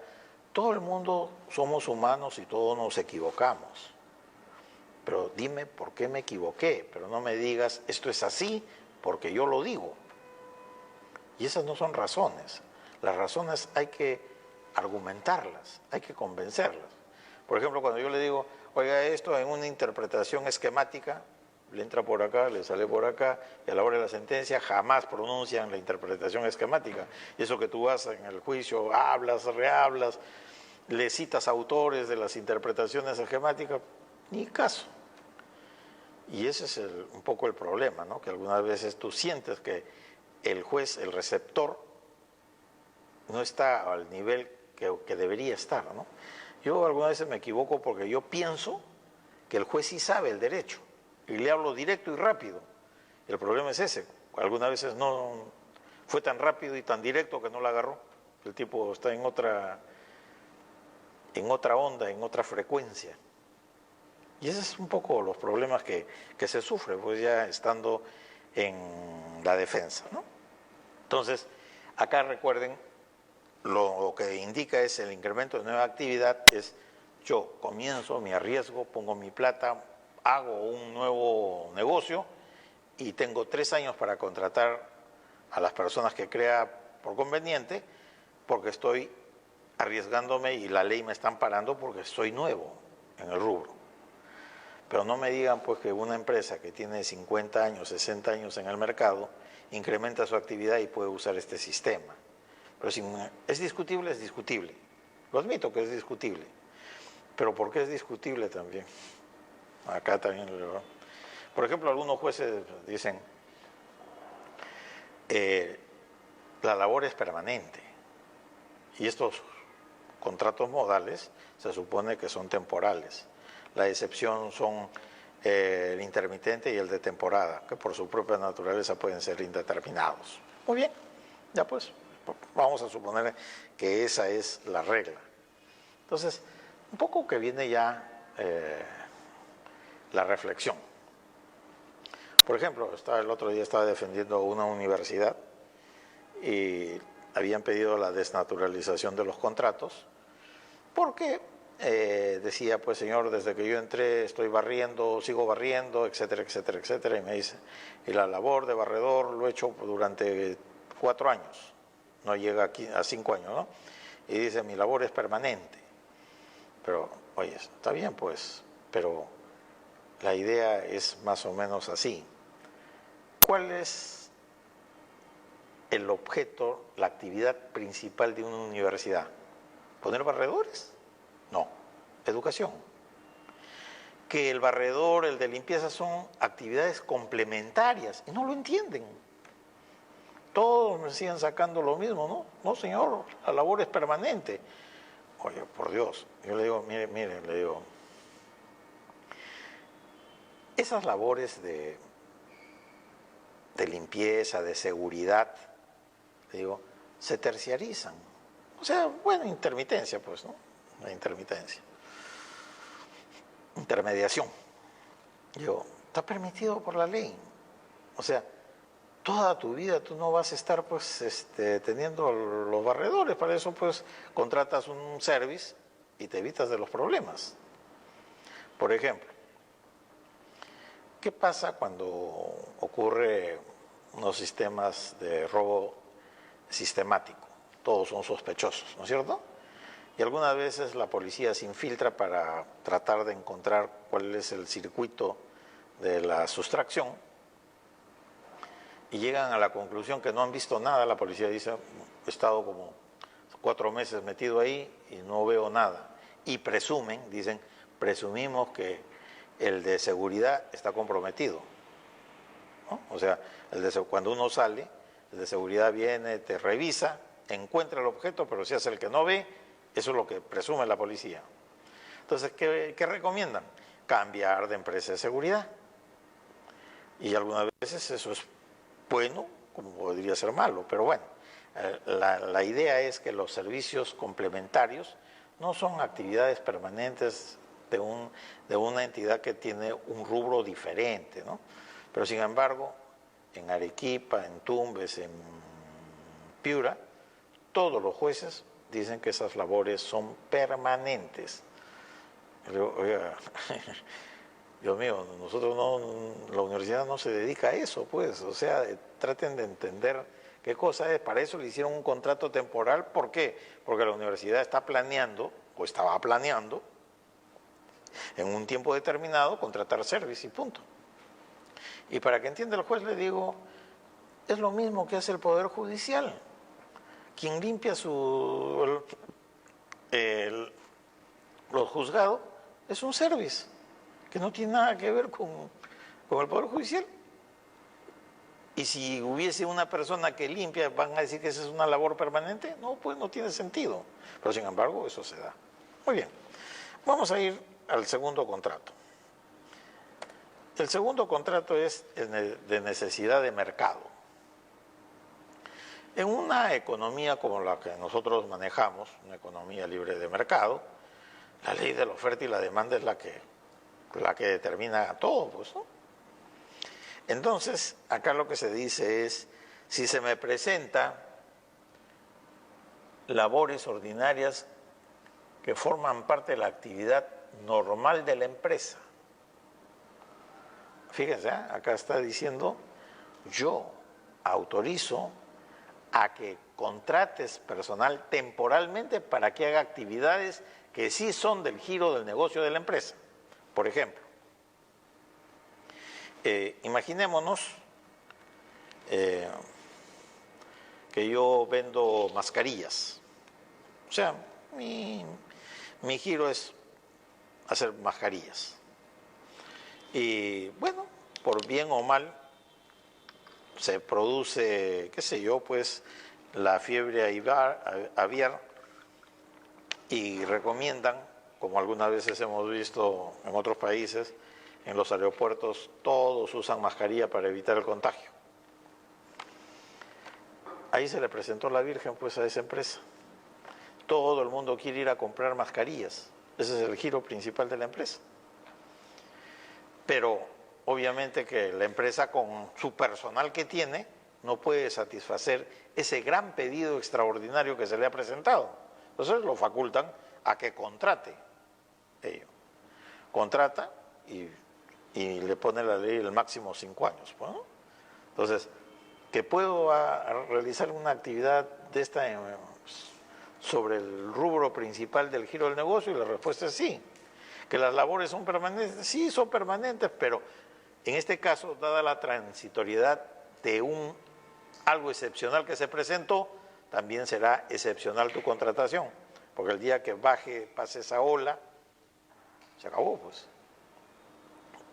todo el mundo somos humanos y todos nos equivocamos. Pero dime por qué me equivoqué, pero no me digas esto es así porque yo lo digo. Y esas no son razones. Las razones hay que argumentarlas, hay que convencerlas. Por ejemplo, cuando yo le digo, oiga, esto en una interpretación esquemática, le entra por acá, le sale por acá, y a la hora de la sentencia jamás pronuncian la interpretación esquemática. Y eso que tú vas en el juicio, hablas, rehablas, le citas autores de las interpretaciones esquemáticas, ni caso. Y ese es un poco el problema, ¿no? Que algunas veces tú sientes que el juez, el receptor, no está al nivel que debería estar, ¿no? Yo algunas veces me equivoco porque yo pienso que el juez sí sabe el derecho y le hablo directo y rápido. El problema es ese. Algunas veces no fue tan rápido y tan directo que no la agarró. El tipo está en otra onda, en otra frecuencia. Y ese es un poco los problemas que se sufren, pues ya estando en la defensa, ¿no? Entonces, acá recuerden, lo que indica es el incremento de nueva actividad, es yo comienzo, me arriesgo, pongo mi plata, hago un nuevo negocio y tengo 3 años para contratar a las personas que crea por conveniente, porque estoy arriesgándome y la ley me está amparando porque soy nuevo en el rubro. Pero no me digan pues que una empresa que tiene 50 años, 60 años en el mercado, incrementa su actividad y puede usar este sistema. Pero si es discutible, es discutible. Lo admito que es discutible. Pero ¿por qué es discutible también? Acá también. Por ejemplo, algunos jueces dicen, la labor es permanente. Y estos contratos modales se supone que son temporales. La excepción son el intermitente y el de temporada, que por su propia naturaleza pueden ser indeterminados. Muy bien, ya pues, vamos a suponer que esa es la regla. Entonces, un poco que viene ya la reflexión. Por ejemplo, el otro día estaba defendiendo una universidad y habían pedido la desnaturalización de los contratos porque decía, pues señor, desde que yo entré estoy barriendo, sigo barriendo, etcétera, etcétera, etcétera, y me dice, y la labor de barredor lo he hecho durante 4 años, no llega aquí a 5 años, ¿no? Y dice, mi labor es permanente. Pero, oye, está bien pues, pero la idea es más o menos así. ¿Cuál es el objeto, la actividad principal de una universidad? ¿Poner barredores? No, educación. Que el barredor, el de limpieza son actividades complementarias y no lo entienden. Todos me siguen sacando lo mismo, ¿no? No, señor, la labor es permanente. Oye, por Dios, yo le digo, mire, le digo, esas labores de limpieza, de seguridad, le digo, se terciarizan. O sea, bueno, intermitencia, pues, ¿no? La intermitencia. Intermediación. Digo, está permitido por la ley. O sea, toda tu vida tú no vas a estar, pues, teniendo los barredores. Para eso, pues, contratas un service y te evitas de los problemas. Por ejemplo, ¿qué pasa cuando ocurre unos sistemas de robo sistemático? Todos son sospechosos, ¿no es cierto? Y algunas veces la policía se infiltra para tratar de encontrar cuál es el circuito de la sustracción y llegan a la conclusión que no han visto nada. La policía dice, he estado como 4 meses metido ahí y no veo nada. Y presumen, dicen, presumimos que el de seguridad está comprometido, ¿no? O sea, cuando uno sale, el de seguridad viene, te revisa, encuentra el objeto, pero si es el que no ve, eso es lo que presume la policía. Entonces, ¿qué recomiendan? Cambiar de empresa de seguridad. Y algunas veces eso es bueno, como podría ser malo, pero bueno, la idea es que los servicios complementarios no son actividades permanentes de una entidad que tiene un rubro diferente, ¿no? Pero sin embargo, en Arequipa, en Tumbes, en Piura, todos los jueces dicen que esas labores son permanentes. Oiga, Dios mío, nosotros no, la universidad no se dedica a eso, pues, o sea, traten de entender qué cosa es. Para eso le hicieron un contrato temporal. ¿Por qué? Porque la universidad está planeando, o estaba planeando, en un tiempo determinado, contratar service y punto. Y para que entienda el juez le digo, es lo mismo que hace el Poder Judicial. Quien limpia los juzgados es un service, que no tiene nada que ver con el Poder Judicial. Y si hubiese una persona que limpia, ¿van a decir que esa es una labor permanente? No, pues no tiene sentido. Pero sin embargo, eso se da. Muy bien, vamos a ir al segundo contrato. El segundo contrato es de necesidad de mercado. En una economía como la que nosotros manejamos, una economía libre de mercado, la ley de la oferta y la demanda es la que determina todo, pues, ¿no? Entonces, acá lo que se dice es, si se me presenta labores ordinarias que forman parte de la actividad normal de la empresa. Fíjense, acá está diciendo, yo autorizo a que contrates personal temporalmente para que haga actividades que sí son del giro del negocio de la empresa. Por ejemplo, imaginémonos que yo vendo mascarillas. O sea, mi giro es hacer mascarillas. Y bueno, por bien o mal, se produce, qué sé yo, pues la fiebre aviar y recomiendan, como algunas veces hemos visto en otros países, en los aeropuertos todos usan mascarilla para evitar el contagio. Ahí se le presentó la Virgen pues a esa empresa. Todo el mundo quiere ir a comprar mascarillas. Ese es el giro principal de la empresa. Pero obviamente que la empresa con su personal que tiene no puede satisfacer ese gran pedido extraordinario que se le ha presentado. Entonces lo facultan a que contrate ello. Contrata y le pone la ley el máximo 5 años. ¿No? Entonces, ¿que puedo realizar una actividad de esta sobre el rubro principal del giro del negocio? Y la respuesta es sí. ¿Que las labores son permanentes? Sí, son permanentes, pero en este caso, dada la transitoriedad de algo excepcional que se presentó, también será excepcional tu contratación, porque el día que pase esa ola, se acabó, pues.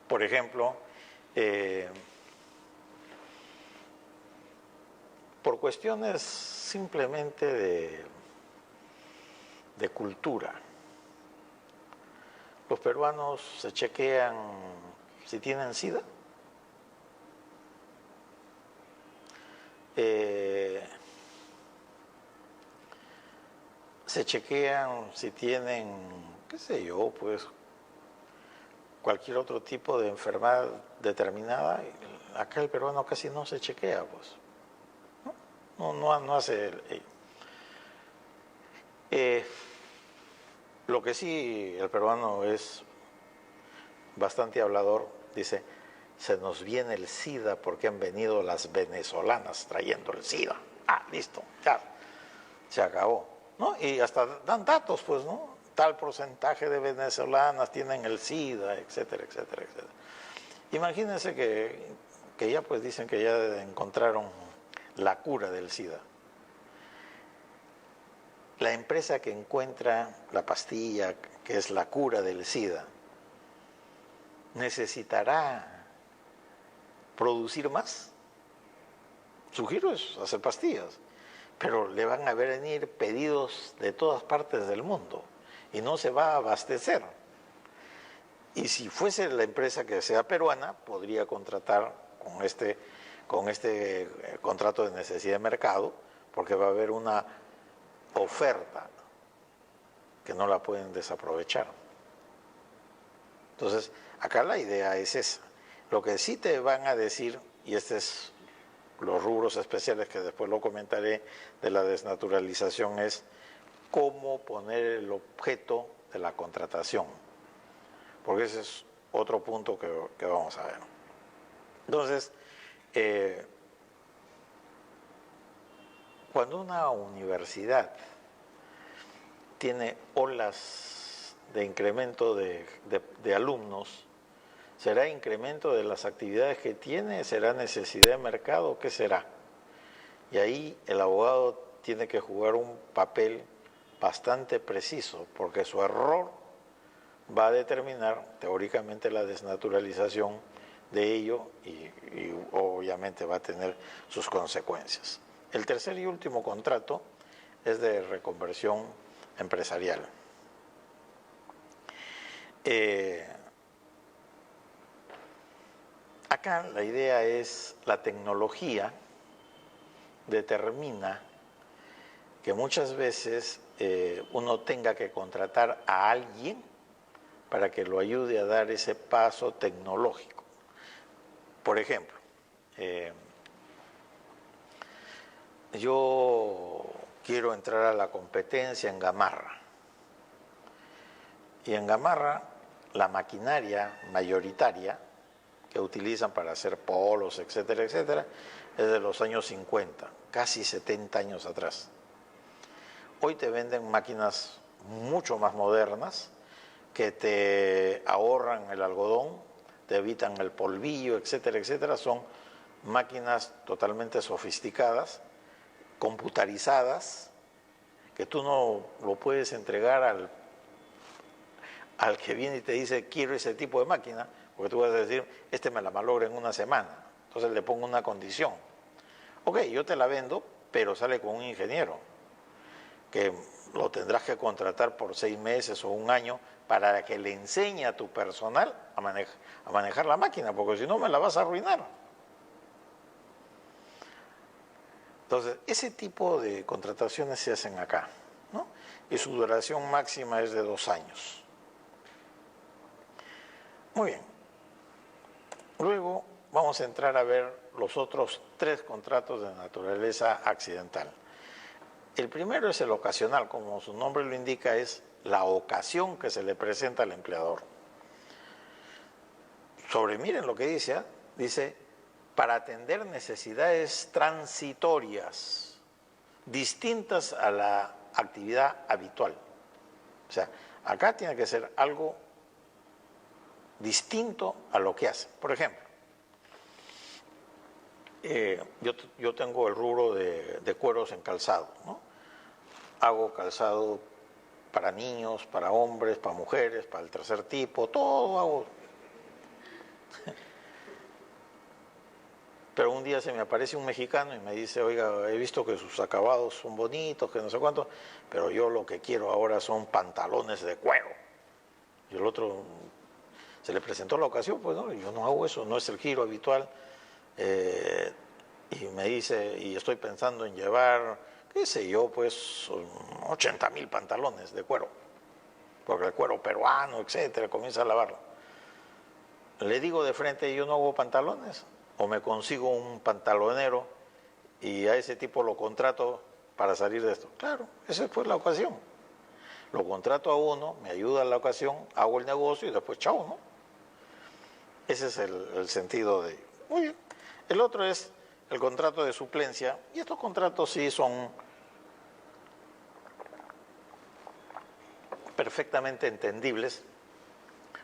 Por ejemplo, por cuestiones simplemente de cultura, los peruanos se chequean si tienen SIDA. Se chequean si tienen, qué sé yo, pues cualquier otro tipo de enfermedad determinada. Acá el peruano casi no se chequea, pues. No hace. Lo que sí el peruano es bastante hablador, dice, se nos viene el SIDA porque han venido las venezolanas trayendo el SIDA. Ah, listo, ya, se acabó, ¿no? Y hasta dan datos, pues, ¿no? Tal porcentaje de venezolanas tienen el SIDA, etcétera, etcétera, etcétera. Imagínense que ya pues dicen que ya encontraron la cura del SIDA. La empresa que encuentra la pastilla, que es la cura del SIDA, necesitará producir más. Su giro es hacer pastillas, pero le van a venir pedidos de todas partes del mundo y no se va a abastecer. Y si fuese la empresa que sea peruana, podría contratar con este contrato de necesidad de mercado, porque va a haber una oferta que no la pueden desaprovechar. Entonces, acá la idea es esa. Lo que sí te van a decir, y este es los rubros especiales que después lo comentaré de la desnaturalización, es cómo poner el objeto de la contratación, porque ese es otro punto que vamos a ver. Entonces, cuando una universidad tiene olas de incremento de alumnos, ¿será incremento de las actividades que tiene? ¿Será necesidad de mercado? ¿Qué será? Y ahí el abogado tiene que jugar un papel bastante preciso, porque su error va a determinar teóricamente la desnaturalización de ello y obviamente va a tener sus consecuencias. El tercer y último contrato es de reconversión empresarial. Acá la idea es, la tecnología determina que muchas veces uno tenga que contratar a alguien para que lo ayude a dar ese paso tecnológico. Por ejemplo, yo quiero entrar a la competencia en Gamarra. Y en Gamarra, la maquinaria mayoritaria que utilizan para hacer polos, etcétera, etcétera, es de los años 50, casi 70 años atrás. Hoy te venden máquinas mucho más modernas que te ahorran el algodón, te evitan el polvillo, etcétera, etcétera. Son máquinas totalmente sofisticadas, computarizadas, que tú no lo puedes entregar al que viene y te dice quiero ese tipo de máquina, porque tú vas a decir, me la malogra en una semana. Entonces le pongo una condición. Ok, yo te la vendo, pero sale con un ingeniero, que lo tendrás que contratar por 6 meses o un año para que le enseñe a tu personal a manejar la máquina, porque si no me la vas a arruinar. Entonces, ese tipo de contrataciones se hacen acá, ¿no? Y su duración máxima es de 2 años. Muy bien. Luego vamos a entrar a ver los otros 3 contratos de naturaleza accidental. El primero es el ocasional, como su nombre lo indica, es la ocasión que se le presenta al empleador. Miren lo que dice, dice, para atender necesidades transitorias, distintas a la actividad habitual. O sea, acá tiene que ser algo distinto a lo que hace. Por ejemplo, yo tengo el rubro de cueros en calzado, ¿no? Hago calzado para niños, para hombres, para mujeres, para el tercer tipo, todo hago. Pero un día se me aparece un mexicano y me dice, oiga, he visto que sus acabados son bonitos, que no sé cuánto, pero yo lo que quiero ahora son pantalones de cuero. Y el otro se le presentó la ocasión, pues no, yo no hago eso, no es el giro habitual. Y me dice, y estoy pensando en llevar, qué sé yo, pues 80,000 pantalones de cuero, porque el cuero peruano, etcétera, comienza a lavarlo. Le digo de frente, yo no hago pantalones, o me consigo un pantalonero y a ese tipo lo contrato para salir de esto. Claro, esa fue la ocasión. Lo contrato a uno, me ayuda en la ocasión, hago el negocio y después chao, ¿no? Ese es el sentido de... Muy bien. El otro es el contrato de suplencia, y estos contratos sí son perfectamente entendibles,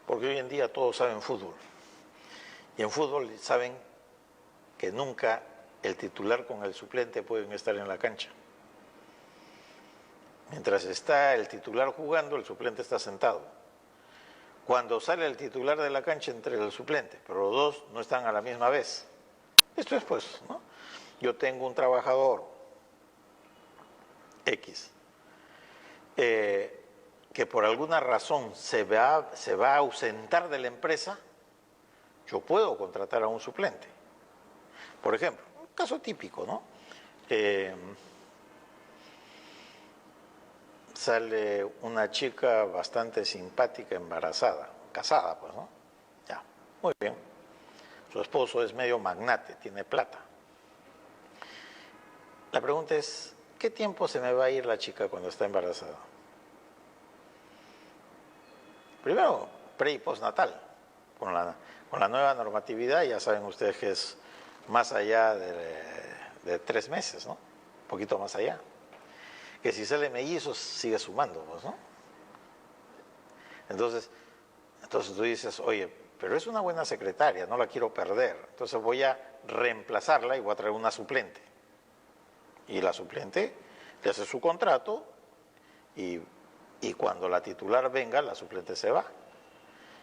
porque hoy en día todos saben fútbol. Y en fútbol saben que nunca el titular con el suplente pueden estar en la cancha. Mientras está el titular jugando, el suplente está sentado. Cuando sale el titular de la cancha, entre el suplente, pero los dos no están a la misma vez. Esto es pues, ¿no? Yo tengo un trabajador X que por alguna razón se va a ausentar de la empresa, yo puedo contratar a un suplente. Por ejemplo, un caso típico, ¿no? Sale una chica bastante simpática, embarazada, casada, pues, ¿no? Ya, muy bien. Su esposo es medio magnate, tiene plata. La pregunta es, ¿qué tiempo se me va a ir la chica cuando está embarazada? Primero, pre y postnatal. Con la nueva normatividad ya saben ustedes que es más allá de 3 meses, ¿no? Un poquito más allá. Que si sale mellizos sigue sumando, pues, ¿no? Entonces tú dices, oye, pero es una buena secretaria, no la quiero perder. Entonces voy a reemplazarla y voy a traer una suplente. Y la suplente le hace su contrato y cuando la titular venga, la suplente se va.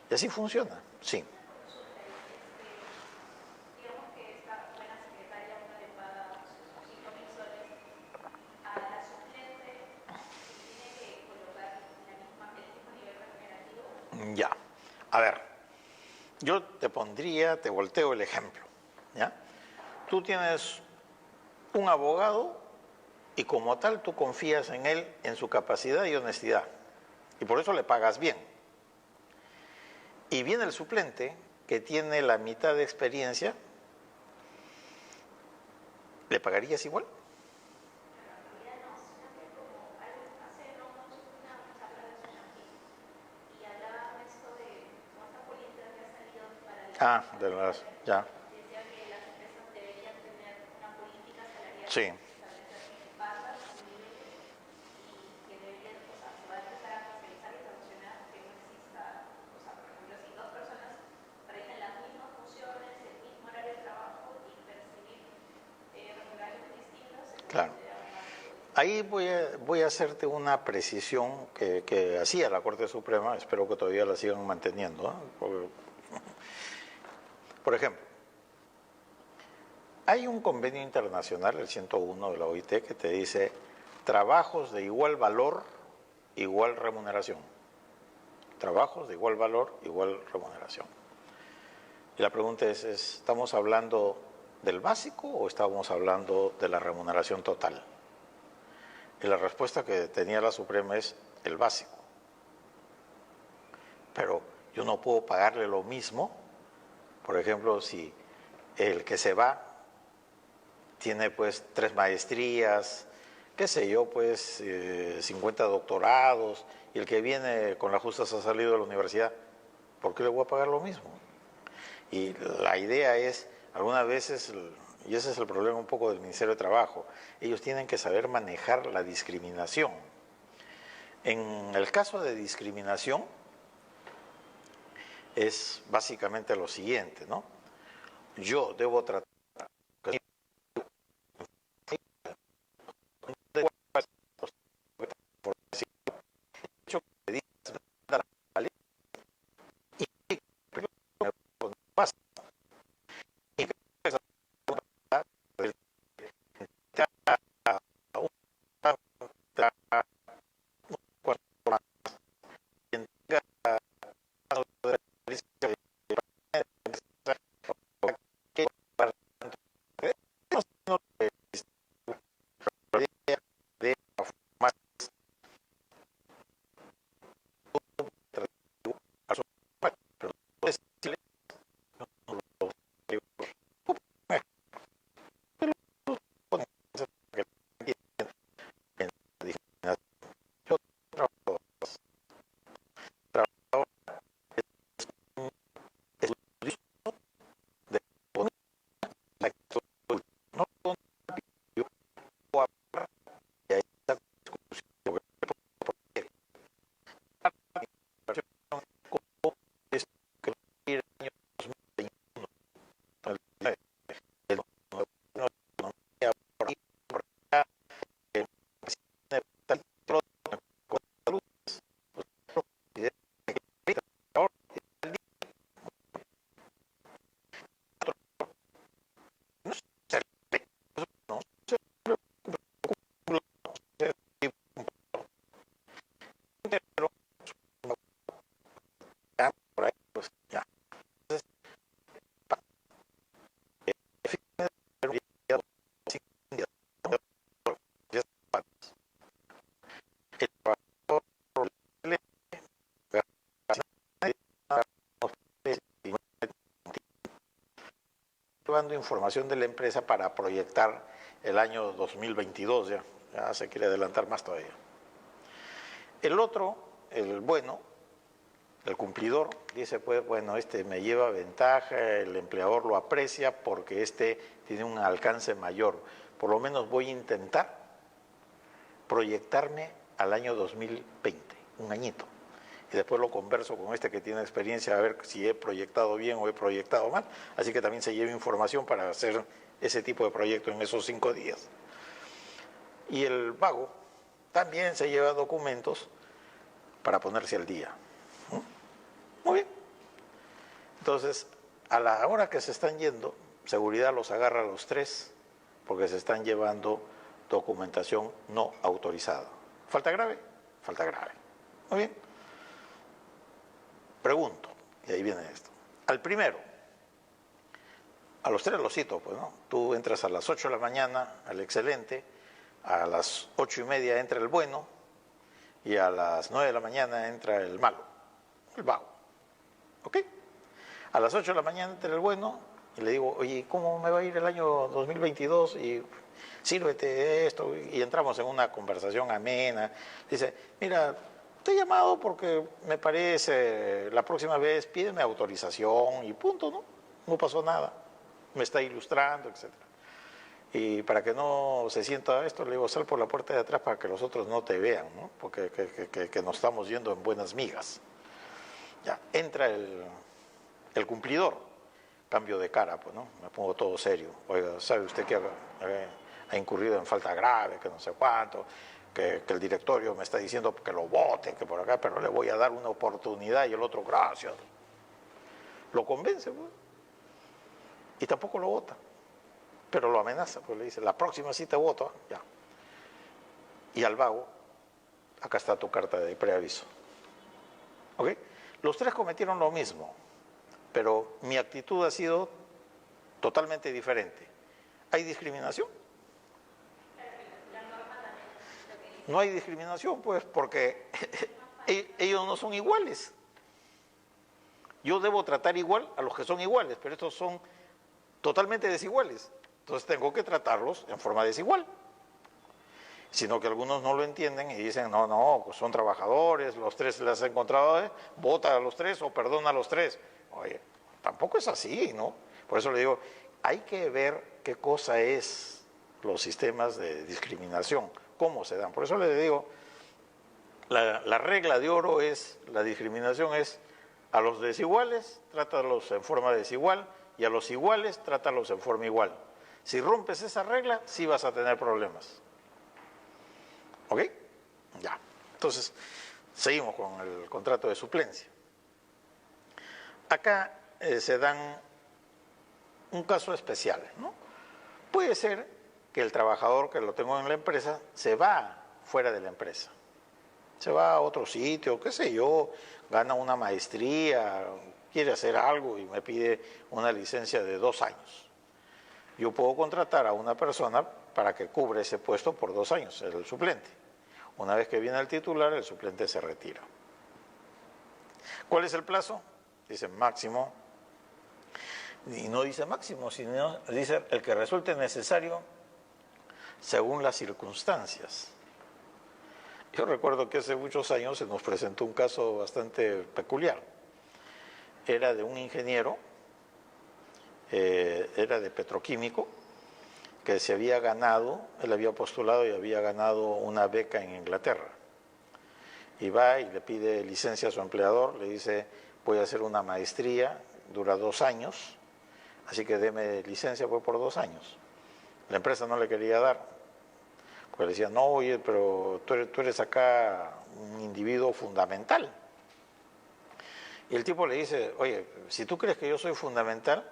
Y así funciona, sí. Digamos que esta buena secretaria uno le paga sus 5.000 soles a la suplente, se le tiene que colocar el mismo nivel remunerativo. Ya, a ver, yo te volteo el ejemplo, ¿ya? Tú tienes un abogado y como tal tú confías en él, en su capacidad y honestidad, y por eso le pagas bien. Y viene el suplente, que tiene la mitad de experiencia, ¿le pagarías igual? Ah, de las, ya. Decía que las empresas deberían tener una política salarial Sí. que establecer barras y niveles y que deberían, o sea, se va a empezar a fiscalizar y sancionar que no exista, o sea, por ejemplo, si dos personas realizan las mismas funciones, el mismo horario de trabajo y percibir remuneraciones distintas, se Claro. considera un marco. Ahí voy a hacerte una precisión que hacía la Corte Suprema, espero que todavía la sigan manteniendo, ¿no? Por ejemplo, hay un convenio internacional, el 101 de la OIT, que te dice trabajos de igual valor, igual remuneración. Trabajos de igual valor, igual remuneración. Y la pregunta es, ¿estamos hablando del básico o estamos hablando de la remuneración total? Y la respuesta que tenía la Suprema es el básico. Pero yo no puedo pagarle lo mismo, por ejemplo, si el que se va tiene pues 3 maestrías, qué sé yo, pues 50 doctorados, y el que viene con las justas ha salido de la universidad, ¿por qué le voy a pagar lo mismo? Y la idea es, algunas veces, y ese es el problema un poco del Ministerio de Trabajo, ellos tienen que saber manejar la discriminación. En el caso de discriminación es básicamente lo siguiente, ¿no? Yo debo tratar llevando información de la empresa para proyectar el año 2022, ya se quiere adelantar más todavía. El otro, el bueno, el cumplidor, dice, pues bueno, este me lleva ventaja, el empleador lo aprecia porque este tiene un alcance mayor. Por lo menos voy a intentar proyectarme al año 2020, un añito. Y después lo converso con este que tiene experiencia a ver si he proyectado bien o he proyectado mal. Así que también se lleva información para hacer ese tipo de proyecto en esos 5 días. Y el vago también se lleva documentos para ponerse al día. Muy bien. Entonces, a la hora que se están yendo, seguridad los agarra a los tres porque se están llevando documentación no autorizada. ¿Falta grave? Falta grave. Muy bien. Pregunto, y ahí viene esto. Al primero, a los tres los cito, pues, ¿no? Tú entras a las 8 de la mañana al excelente, a las 8:30 entra el bueno y a las 9 de la mañana entra el malo, el vago. ¿Ok? A las 8 de la mañana entra el bueno y le digo, oye, ¿cómo me va a ir el año 2022? Y sírvete de esto. Y entramos en una conversación amena. Dice, mira, te he llamado porque me parece, la próxima vez pídeme autorización y punto, ¿no? No pasó nada. Me está ilustrando, etcétera. Y para que no se sienta esto, le digo, sal por la puerta de atrás para que los otros no te vean, ¿no? Porque que nos estamos yendo en buenas migas. Ya, entra el cumplidor, cambio de cara, pues, ¿no? Me pongo todo serio. Oiga, ¿sabe usted que ha incurrido en falta grave, que no sé cuánto, que el directorio me está diciendo que lo vote, que por acá, pero le voy a dar una oportunidad? Y el otro, gracias. Lo convence, pues, y tampoco lo vota, pero lo amenaza, pues le dice, la próxima sí te voto, ya. Y al vago, acá está tu carta de preaviso. ¿Ok? Los tres cometieron lo mismo, pero mi actitud ha sido totalmente diferente. ¿Hay discriminación? No hay discriminación, pues, porque ellos no son iguales. Yo debo tratar igual a los que son iguales, pero estos son totalmente desiguales. Entonces tengo que tratarlos en forma desigual. Sino que algunos no lo entienden y dicen, no, pues son trabajadores, los tres les has encontrado, vota a los tres o perdona a los tres. Oye, tampoco es así, ¿no? Por eso le digo, hay que ver qué cosa es los sistemas de discriminación, cómo se dan. Por eso le digo, la regla de oro es, la discriminación es, a los desiguales, trátalos en forma desigual, y a los iguales, trátalos en forma igual. Si rompes esa regla, sí vas a tener problemas. ¿Ok? Ya. Entonces, seguimos con el contrato de suplencia. Acá se dan un caso especial, ¿no? Puede ser que el trabajador que lo tengo en la empresa se va fuera de la empresa. Se va a otro sitio, qué sé yo, gana una maestría, quiere hacer algo y me pide una licencia de 2 años. Yo puedo contratar a una persona para que cubra ese puesto por 2 años, el suplente. Una vez que viene el titular, el suplente se retira. ¿Cuál es el plazo? Dice máximo. Y no dice máximo, sino dice el que resulte necesario según las circunstancias. Yo recuerdo que hace muchos años se nos presentó un caso bastante peculiar. Era de un ingeniero, era de petroquímico, que se había ganado, él había postulado y había ganado una beca en Inglaterra. Y va y le pide licencia a su empleador, le dice, voy a hacer una maestría, dura 2 años, así que deme licencia pues, por 2 años. La empresa no le quería dar, porque le decía, no, oye, pero tú eres acá un individuo fundamental. Y el tipo le dice, oye, si tú crees que yo soy fundamental,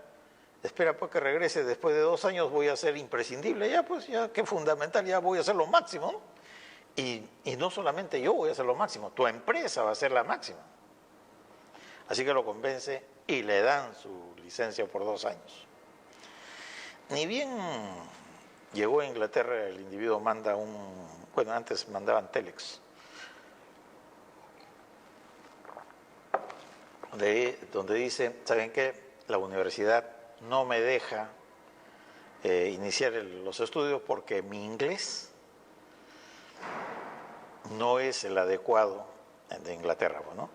espera pues que regrese después de 2 años, voy a ser imprescindible, ya pues, ya que fundamental, ya voy a hacer lo máximo, ¿no? Y no solamente yo voy a hacer lo máximo, tu empresa va a ser la máxima. Así que lo convence y le dan su licencia por 2 años. Ni bien llegó a Inglaterra, el individuo manda bueno, antes mandaban telex, donde dice, ¿saben qué? La universidad no me deja iniciar los estudios porque mi inglés no es el adecuado de Inglaterra, ¿no?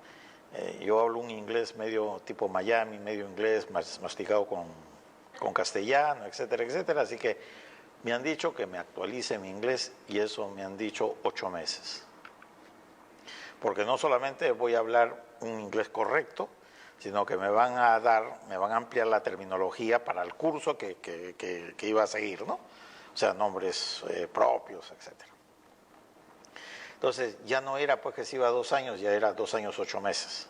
Yo hablo un inglés medio tipo Miami, medio inglés masticado con castellano, etcétera, etcétera, así que me han dicho que me actualice mi inglés y eso me han dicho 8 meses. Porque no solamente voy a hablar un inglés correcto, sino que me van a ampliar la terminología para el curso que iba a seguir, ¿no? O sea, nombres propios, etcétera. Entonces, ya no era pues que se iba 2 años, ya era 2 años 8 meses.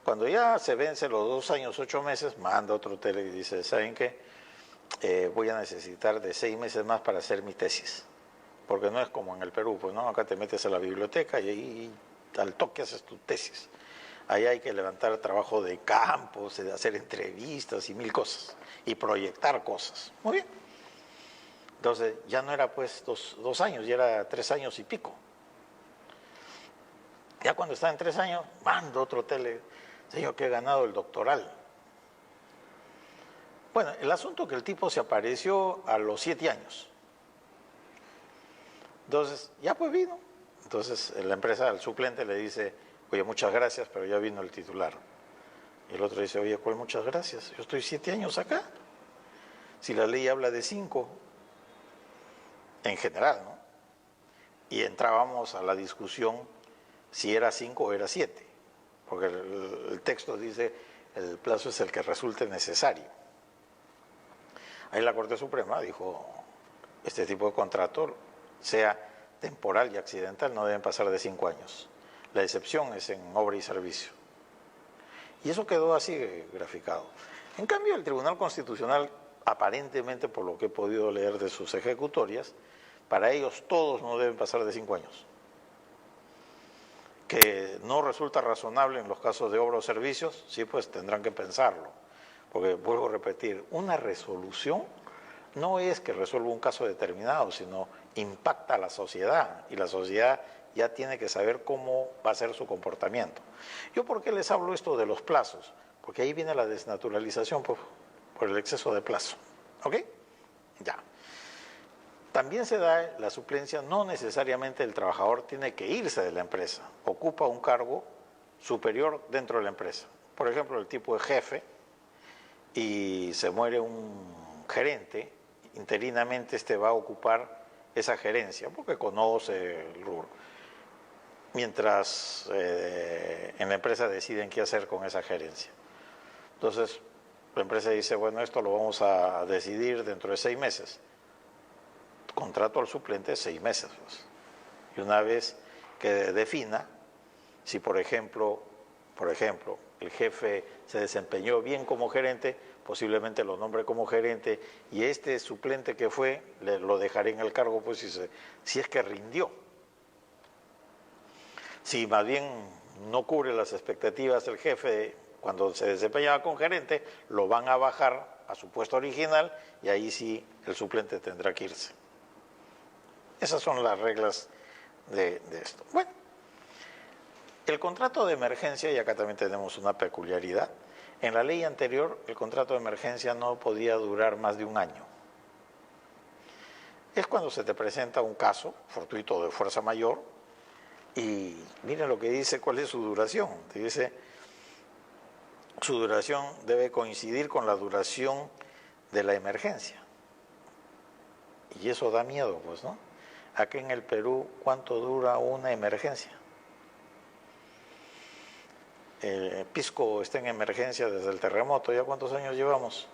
Cuando ya se vence los 2 años 8 meses, manda otro tele y dice, ¿saben qué? Voy a necesitar de 6 meses más para hacer mi tesis. Porque no es como en el Perú, pues, ¿no? Acá te metes a la biblioteca y ahí al toque haces tu tesis. Ahí hay que levantar trabajo de campo, hacer entrevistas y 1000 cosas. Y proyectar cosas. Muy bien. Entonces, ya no era pues 2 años, ya era 3 años y pico. Ya cuando está en 3 años, mando otro tele, señor, que he ganado el doctoral. Bueno, el asunto es que el tipo se apareció a los 7 años. Entonces, ya pues vino. Entonces, la empresa, el suplente le dice, oye, muchas gracias, pero ya vino el titular. Y el otro dice, oye, ¿cuál muchas gracias? Yo estoy 7 años acá. Si la ley habla de 5, en general, ¿no? Y entrábamos a la discusión si era 5 o era 7, porque el texto dice, el plazo es el que resulte necesario. Ahí la Corte Suprema dijo, este tipo de contrato, sea temporal y accidental, no deben pasar de 5 años. La excepción es en obra y servicio. Y eso quedó así graficado. En cambio, el Tribunal Constitucional, aparentemente, por lo que he podido leer de sus ejecutorias, para ellos todos no deben pasar de 5 años. Que no resulta razonable en los casos de obra o servicios, sí, pues tendrán que pensarlo. Porque, vuelvo a repetir, una resolución no es que resuelva un caso determinado, sino impacta a la sociedad, y la sociedad ya tiene que saber cómo va a ser su comportamiento. ¿Yo por qué les hablo esto de los plazos? Porque ahí viene la desnaturalización por el exceso de plazo. ¿Ok? Ya. También se da la suplencia, no necesariamente el trabajador tiene que irse de la empresa, ocupa un cargo superior dentro de la empresa. Por ejemplo, el tipo de jefe y se muere un gerente, interinamente va a ocupar esa gerencia, porque conoce el rubro. Mientras en la empresa deciden qué hacer con esa gerencia. Entonces, la empresa dice, bueno, esto lo vamos a decidir dentro de 6 meses. Contrato al suplente 6 meses. Pues. Y una vez que defina, si por ejemplo, el jefe se desempeñó bien como gerente, posiblemente lo nombre como gerente, y este suplente que fue, lo dejaré en el cargo pues si es que rindió. Si más bien no cubre las expectativas el jefe cuando se desempeñaba como gerente, lo van a bajar a su puesto original y ahí sí el suplente tendrá que irse. Esas son las reglas de esto. Bueno, el contrato de emergencia, y acá también tenemos una peculiaridad, en la ley anterior el contrato de emergencia no podía durar más de 1 año. Es cuando se te presenta un caso fortuito de fuerza mayor y miren lo que dice, cuál es su duración. Te dice, su duración debe coincidir con la duración de la emergencia. Y eso da miedo, pues, ¿no? Aquí en el Perú, ¿cuánto dura una emergencia? Pisco está en emergencia desde el terremoto, ¿ya cuántos años llevamos?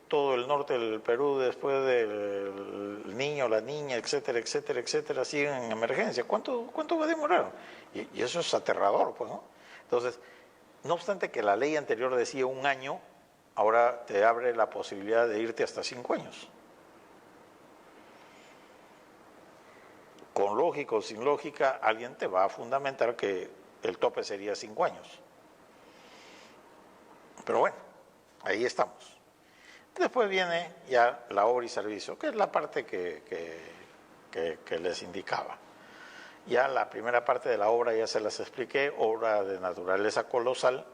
Todo el norte del Perú, después del niño, la niña, etcétera, etcétera, etcétera, siguen en emergencia. ¿Cuánto va a demorar? Y eso es aterrador, pues, ¿no? Entonces, no obstante que la ley anterior decía 1 año, ahora te abre la posibilidad de irte hasta 5 años. Con lógica o sin lógica, alguien te va a fundamentar que el tope sería 5 años. Pero bueno, ahí estamos. Después viene ya la obra y servicio, que es la parte que les indicaba. Ya la primera parte de la obra ya se las expliqué, obra de naturaleza colosal,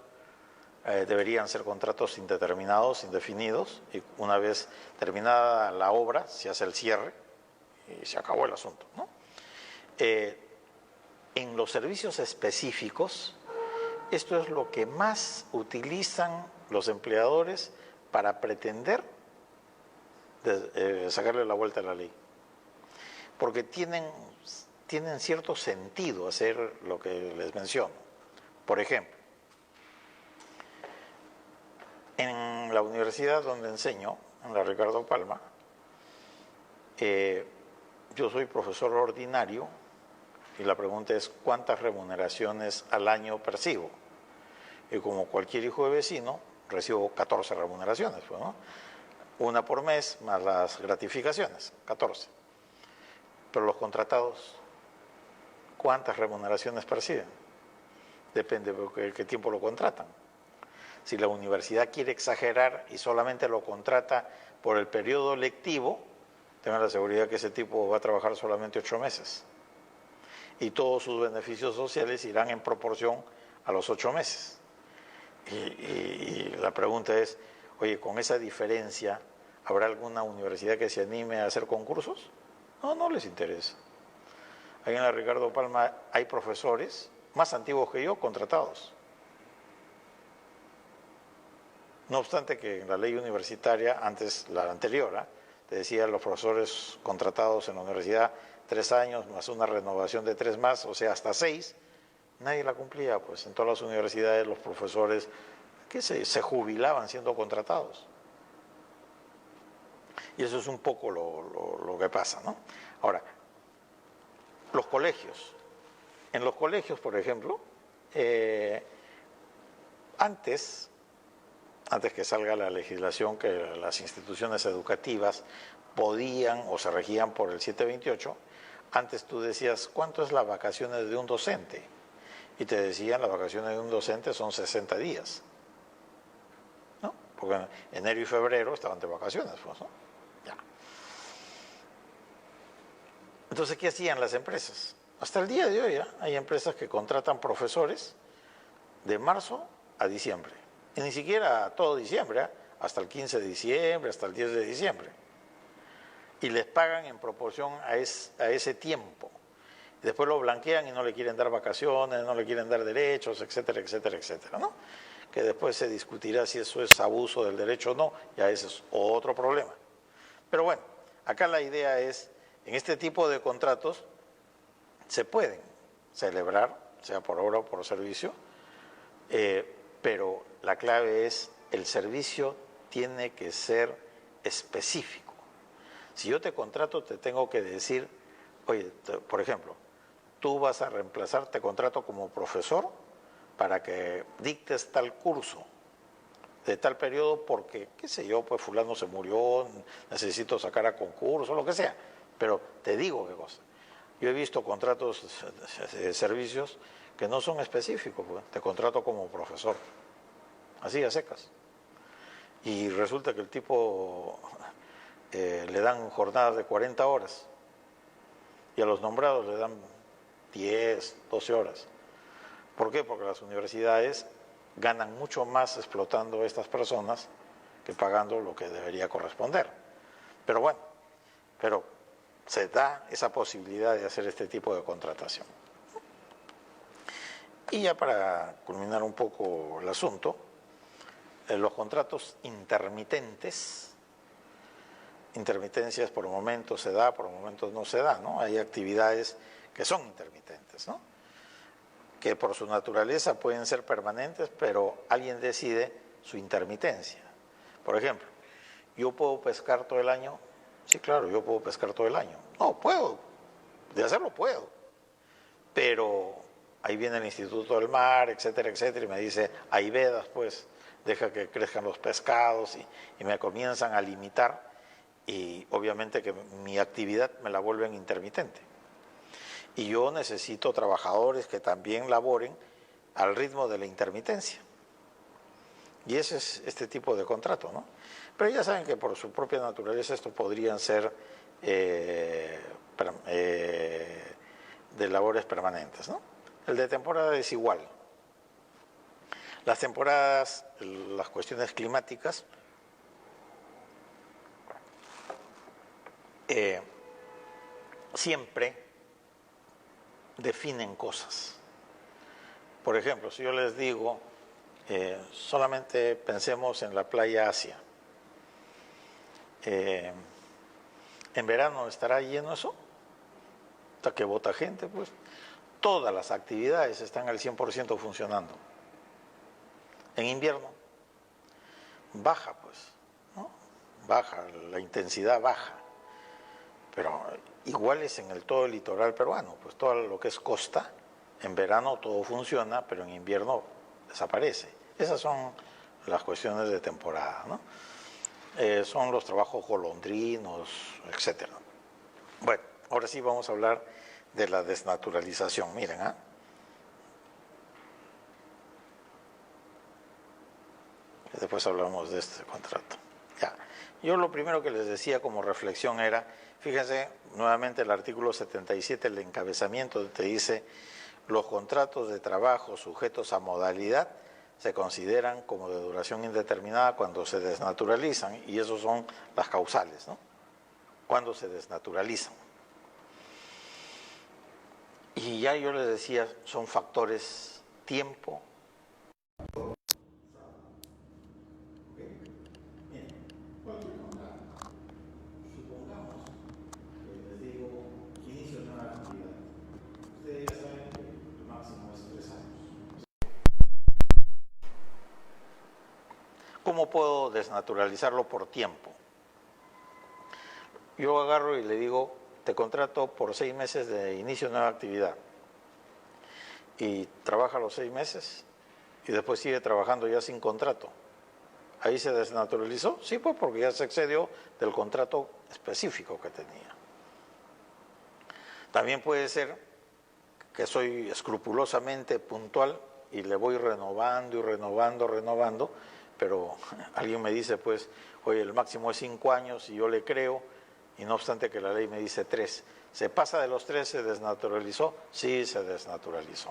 deberían ser contratos indeterminados, indefinidos, y una vez terminada la obra se hace el cierre y se acabó el asunto, ¿no? En los servicios específicos, esto es lo que más utilizan los empleadores para pretender sacarle la vuelta a la ley. Porque tienen cierto sentido hacer lo que les menciono. Por ejemplo, en la universidad donde enseño, en la Ricardo Palma, yo soy profesor ordinario y la pregunta es ¿cuántas remuneraciones al año percibo? Y como cualquier hijo de vecino, recibo 14 remuneraciones, pues, ¿no? Una por mes más las gratificaciones, 14. Pero los contratados, ¿cuántas remuneraciones perciben? Depende de qué tiempo lo contratan. Si la universidad quiere exagerar y solamente lo contrata por el periodo lectivo, tengan la seguridad que ese tipo va a trabajar solamente 8 meses. Y todos sus beneficios sociales irán en proporción a los 8 meses. Y la pregunta es, oye, con esa diferencia, ¿habrá alguna universidad que se anime a hacer concursos? No, no les interesa. Ahí en la Ricardo Palma hay profesores más antiguos que yo contratados. No obstante que en la ley universitaria, antes la anterior, te decía los profesores contratados en la universidad 3 años más una renovación de 3 más, o sea, hasta 6, nadie la cumplía, pues en todas las universidades los profesores que se jubilaban siendo contratados. Y eso es un poco lo que pasa, ¿no? Ahora, los colegios. En los colegios, por ejemplo, antes que salga la legislación que las instituciones educativas podían o se regían por el 728, antes tú decías, ¿cuánto es las vacaciones de un docente? Y te decían, las vacaciones de un docente son 60 días. ¿No? Porque en enero y febrero estaban de vacaciones, pues, ¿no? Ya. Entonces, ¿qué hacían las empresas? Hasta el día de hoy hay empresas que contratan profesores de marzo a diciembre. Y ni siquiera todo diciembre, hasta el 15 de diciembre, hasta el 10 de diciembre. Y les pagan en proporción a ese tiempo. Después lo blanquean y no le quieren dar vacaciones, no le quieren dar derechos, etcétera, etcétera, etcétera, ¿no? Que después se discutirá si eso es abuso del derecho o no, ya ese es otro problema. Pero bueno, acá la idea es, en este tipo de contratos se pueden celebrar, sea por hora o por servicio, pero la clave es, el servicio tiene que ser específico. Si yo te contrato, te tengo que decir, oye, por ejemplo, tú vas a reemplazar, te contrato como profesor para que dictes tal curso de tal periodo porque, qué sé yo, pues fulano se murió, necesito sacar a concurso, lo que sea. Pero te digo qué cosa. Yo he visto contratos de servicios que no son específicos, pues. Te contrato como profesor, así a secas. Y resulta que el tipo le dan jornadas de 40 horas y a los nombrados le dan 10, 12 horas. ¿Por qué? Porque las universidades ganan mucho más explotando a estas personas que pagando lo que debería corresponder. Pero bueno, se da esa posibilidad de hacer este tipo de contratación. Y ya para culminar un poco el asunto, los contratos intermitentes, intermitencias por momentos se da, por momentos no se da, ¿no? Hay actividades que son intermitentes, ¿no? Que por su naturaleza pueden ser permanentes, pero alguien decide su intermitencia. Por ejemplo, ¿yo puedo pescar todo el año? Sí, claro, yo puedo pescar todo el año. No, puedo, de hacerlo puedo, pero ahí viene el Instituto del Mar, etcétera, etcétera, y me dice, hay vedas, pues, deja que crezcan los pescados, y me comienzan a limitar, y obviamente que mi actividad me la vuelven intermitente. Y yo necesito trabajadores que también laboren al ritmo de la intermitencia. Y ese es este tipo de contrato, ¿no? Pero ya saben que por su propia naturaleza esto podrían ser de labores permanentes, ¿no? El de temporada es igual. Las temporadas, las cuestiones climáticas, siempre definen cosas. Por ejemplo, si yo les digo, solamente pensemos en la playa Asia. ¿En verano estará lleno eso? Hasta que bota gente, pues. Todas las actividades están al 100% funcionando. En invierno, baja, pues, ¿no? Baja, la intensidad baja. Pero igual es en todo el litoral peruano, pues todo lo que es costa, en verano todo funciona, pero en invierno desaparece. Esas son las cuestiones de temporada, ¿no? Son los trabajos golondrinos, etc. Bueno, ahora sí vamos a hablar de la desnaturalización. Miren, ¿ah? Después hablamos de este contrato. Ya. Yo lo primero que les decía como reflexión era, fíjense, nuevamente el artículo 77, el encabezamiento te dice, los contratos de trabajo sujetos a modalidad se consideran como de duración indeterminada cuando se desnaturalizan, y esos son las causales, ¿no? Cuando se desnaturalizan. Y ya yo les decía, son factores tiempo. ¿Cómo puedo desnaturalizarlo por tiempo? Yo agarro y le digo, te contrato por 6 meses de inicio de nueva actividad. Y trabaja los 6 meses y después sigue trabajando ya sin contrato. ¿Ahí se desnaturalizó? Sí, pues porque ya se excedió del contrato específico que tenía. También puede ser que soy escrupulosamente puntual y le voy renovando y renovando, pero alguien me dice, pues, oye, el máximo es 5 años y yo le creo, y no obstante que la ley me dice 3. ¿Se pasa de los 3, se desnaturalizó? Sí, se desnaturalizó.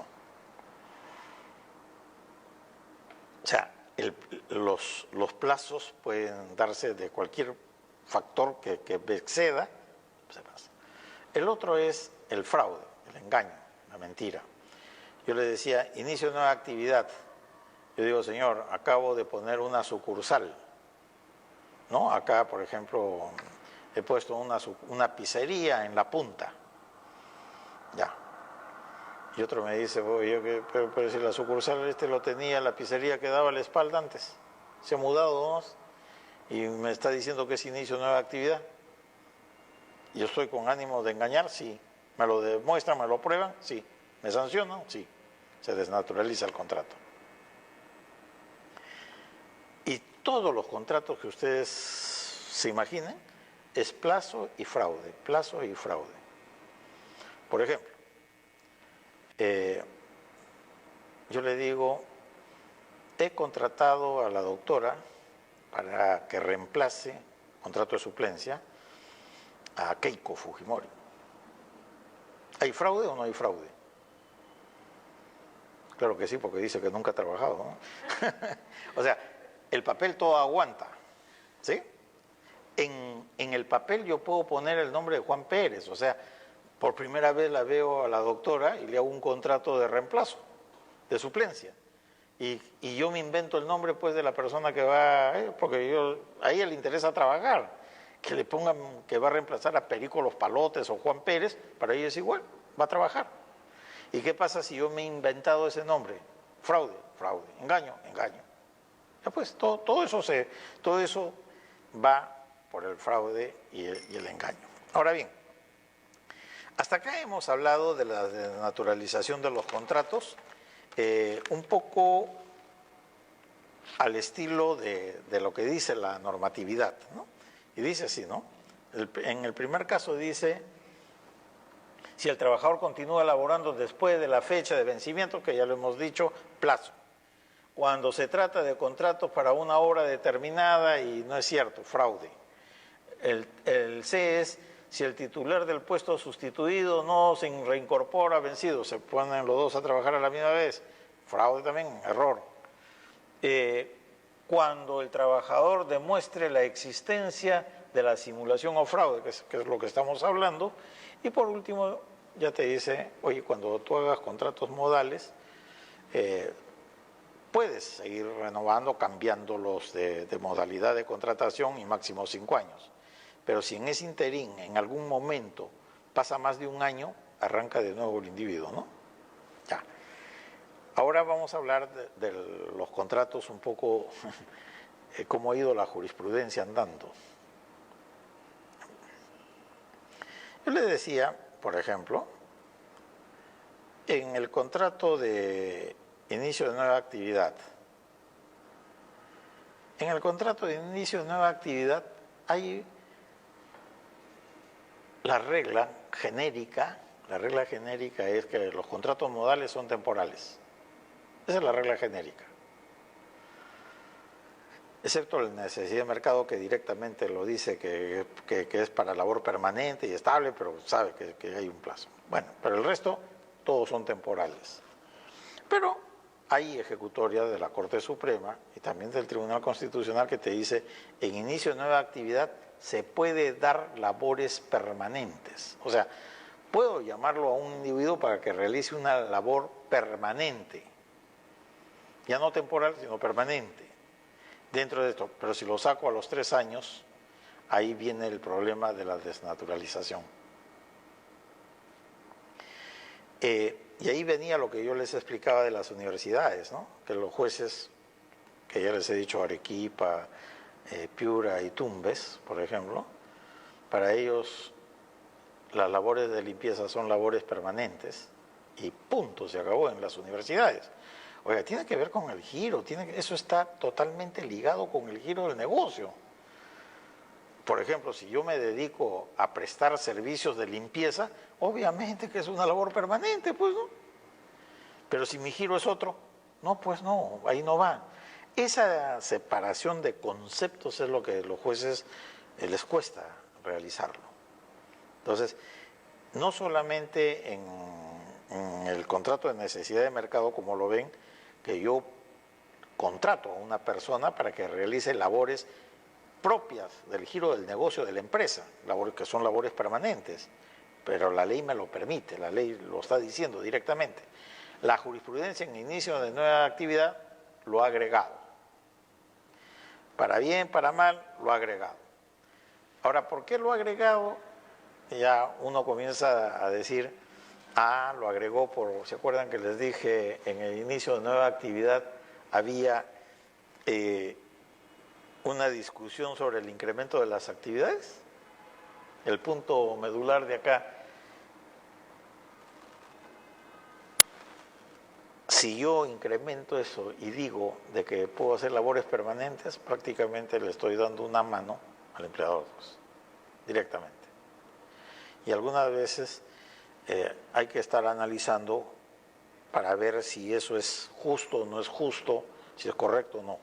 O sea, los plazos pueden darse de cualquier factor que exceda, se pasa. El otro es el fraude, el engaño, la mentira. Yo le decía, inicio nueva actividad. Yo digo, señor, acabo de poner una sucursal, ¿no? Acá, por ejemplo, he puesto una pizzería en la punta. Ya. Y otro me dice, oye, pero si la sucursal lo tenía, la pizzería quedaba a la espalda antes. Se ha mudado, ¿no? Y me está diciendo que es inicio de nueva actividad. ¿Yo estoy con ánimo de engañar? Sí. ¿Me lo demuestran, me lo prueban? Sí. ¿Me sancionan? Sí. Se desnaturaliza el contrato. Y todos los contratos que ustedes se imaginen es plazo y fraude, plazo y fraude. Por ejemplo, yo le digo, he contratado a la doctora para que reemplace, contrato de suplencia, a Keiko Fujimori. ¿Hay fraude o no hay fraude? Claro que sí, porque dice que nunca ha trabajado, ¿no? O sea, el papel todo aguanta, ¿sí? En el papel yo puedo poner el nombre de Juan Pérez, o sea, por primera vez la veo a la doctora y le hago un contrato de reemplazo, de suplencia. Y yo me invento el nombre, pues, de la persona que va, porque a ella le interesa trabajar. Que le pongan que va a reemplazar a Perico Los Palotes o Juan Pérez, para ella es igual, va a trabajar. ¿Y qué pasa si yo me he inventado ese nombre? Fraude, fraude, engaño, engaño. Ya pues, todo eso va por el fraude y el engaño. Ahora bien, hasta acá hemos hablado de la desnaturalización de los contratos, un poco al estilo de lo que dice la normatividad, ¿no? Y dice así, ¿no? En el primer caso dice, si el trabajador continúa laborando después de la fecha de vencimiento, que ya lo hemos dicho, plazo. Cuando se trata de contratos para una hora determinada y no es cierto, fraude. El C es, si el titular del puesto sustituido no se reincorpora vencido, se ponen los dos a trabajar a la misma vez, fraude también, error. cuando el trabajador demuestre la existencia de la simulación o fraude, que es lo que estamos hablando. Y por último, ya te dice, oye, cuando tú hagas contratos modales, puedes seguir renovando, cambiándolos de modalidad de contratación y máximo 5 años. Pero si en ese interín, en algún momento, pasa más de un año, arranca de nuevo el individuo, ¿no? Ya. Ahora vamos a hablar de los contratos un poco, cómo ha ido la jurisprudencia andando. Yo le decía, por ejemplo, en el contrato de inicio de nueva actividad, en el contrato de inicio de nueva actividad hay la regla genérica es que los contratos modales son temporales. Esa es la regla genérica. Excepto la necesidad de mercado, que directamente lo dice que es para labor permanente y estable, pero sabe que hay un plazo. Bueno, pero el resto, todos son temporales. Pero hay ejecutorias de la Corte Suprema y también del Tribunal Constitucional que te dice, en inicio de nueva actividad se puede dar labores permanentes. O sea, puedo llamarlo a un individuo para que realice una labor permanente. Ya no temporal, sino permanente. Dentro de esto, pero si lo saco a los 3 años, ahí viene el problema de la desnaturalización. Y ahí venía lo que yo les explicaba de las universidades, ¿no? Que los jueces, que ya les he dicho, Arequipa, Piura y Tumbes, por ejemplo, para ellos las labores de limpieza son labores permanentes y punto, se acabó en las universidades. Oiga, tiene que ver con el giro, eso está totalmente ligado con el giro del negocio. Por ejemplo, si yo me dedico a prestar servicios de limpieza, obviamente que es una labor permanente, pues, ¿no? Pero si mi giro es otro, no, pues no, ahí no va. Esa separación de conceptos es lo que a los jueces les cuesta realizarlo. Entonces, no solamente en el contrato de necesidad de mercado, como lo ven, que yo contrato a una persona para que realice labores propias del giro del negocio de la empresa, labores que son labores permanentes, pero la ley me lo permite, la ley lo está diciendo directamente. La jurisprudencia en inicio de nueva actividad lo ha agregado. Para bien, para mal, lo ha agregado. Ahora, ¿por qué lo ha agregado? Ya uno comienza a decir, lo agregó ¿se acuerdan que les dije en el inicio de nueva actividad había una discusión sobre el incremento de las actividades? El punto medular de acá. Si yo incremento eso y digo de que puedo hacer labores permanentes, prácticamente le estoy dando una mano al empleador, pues, directamente. Y algunas veces hay que estar analizando para ver si eso es justo o no es justo, si es correcto o no.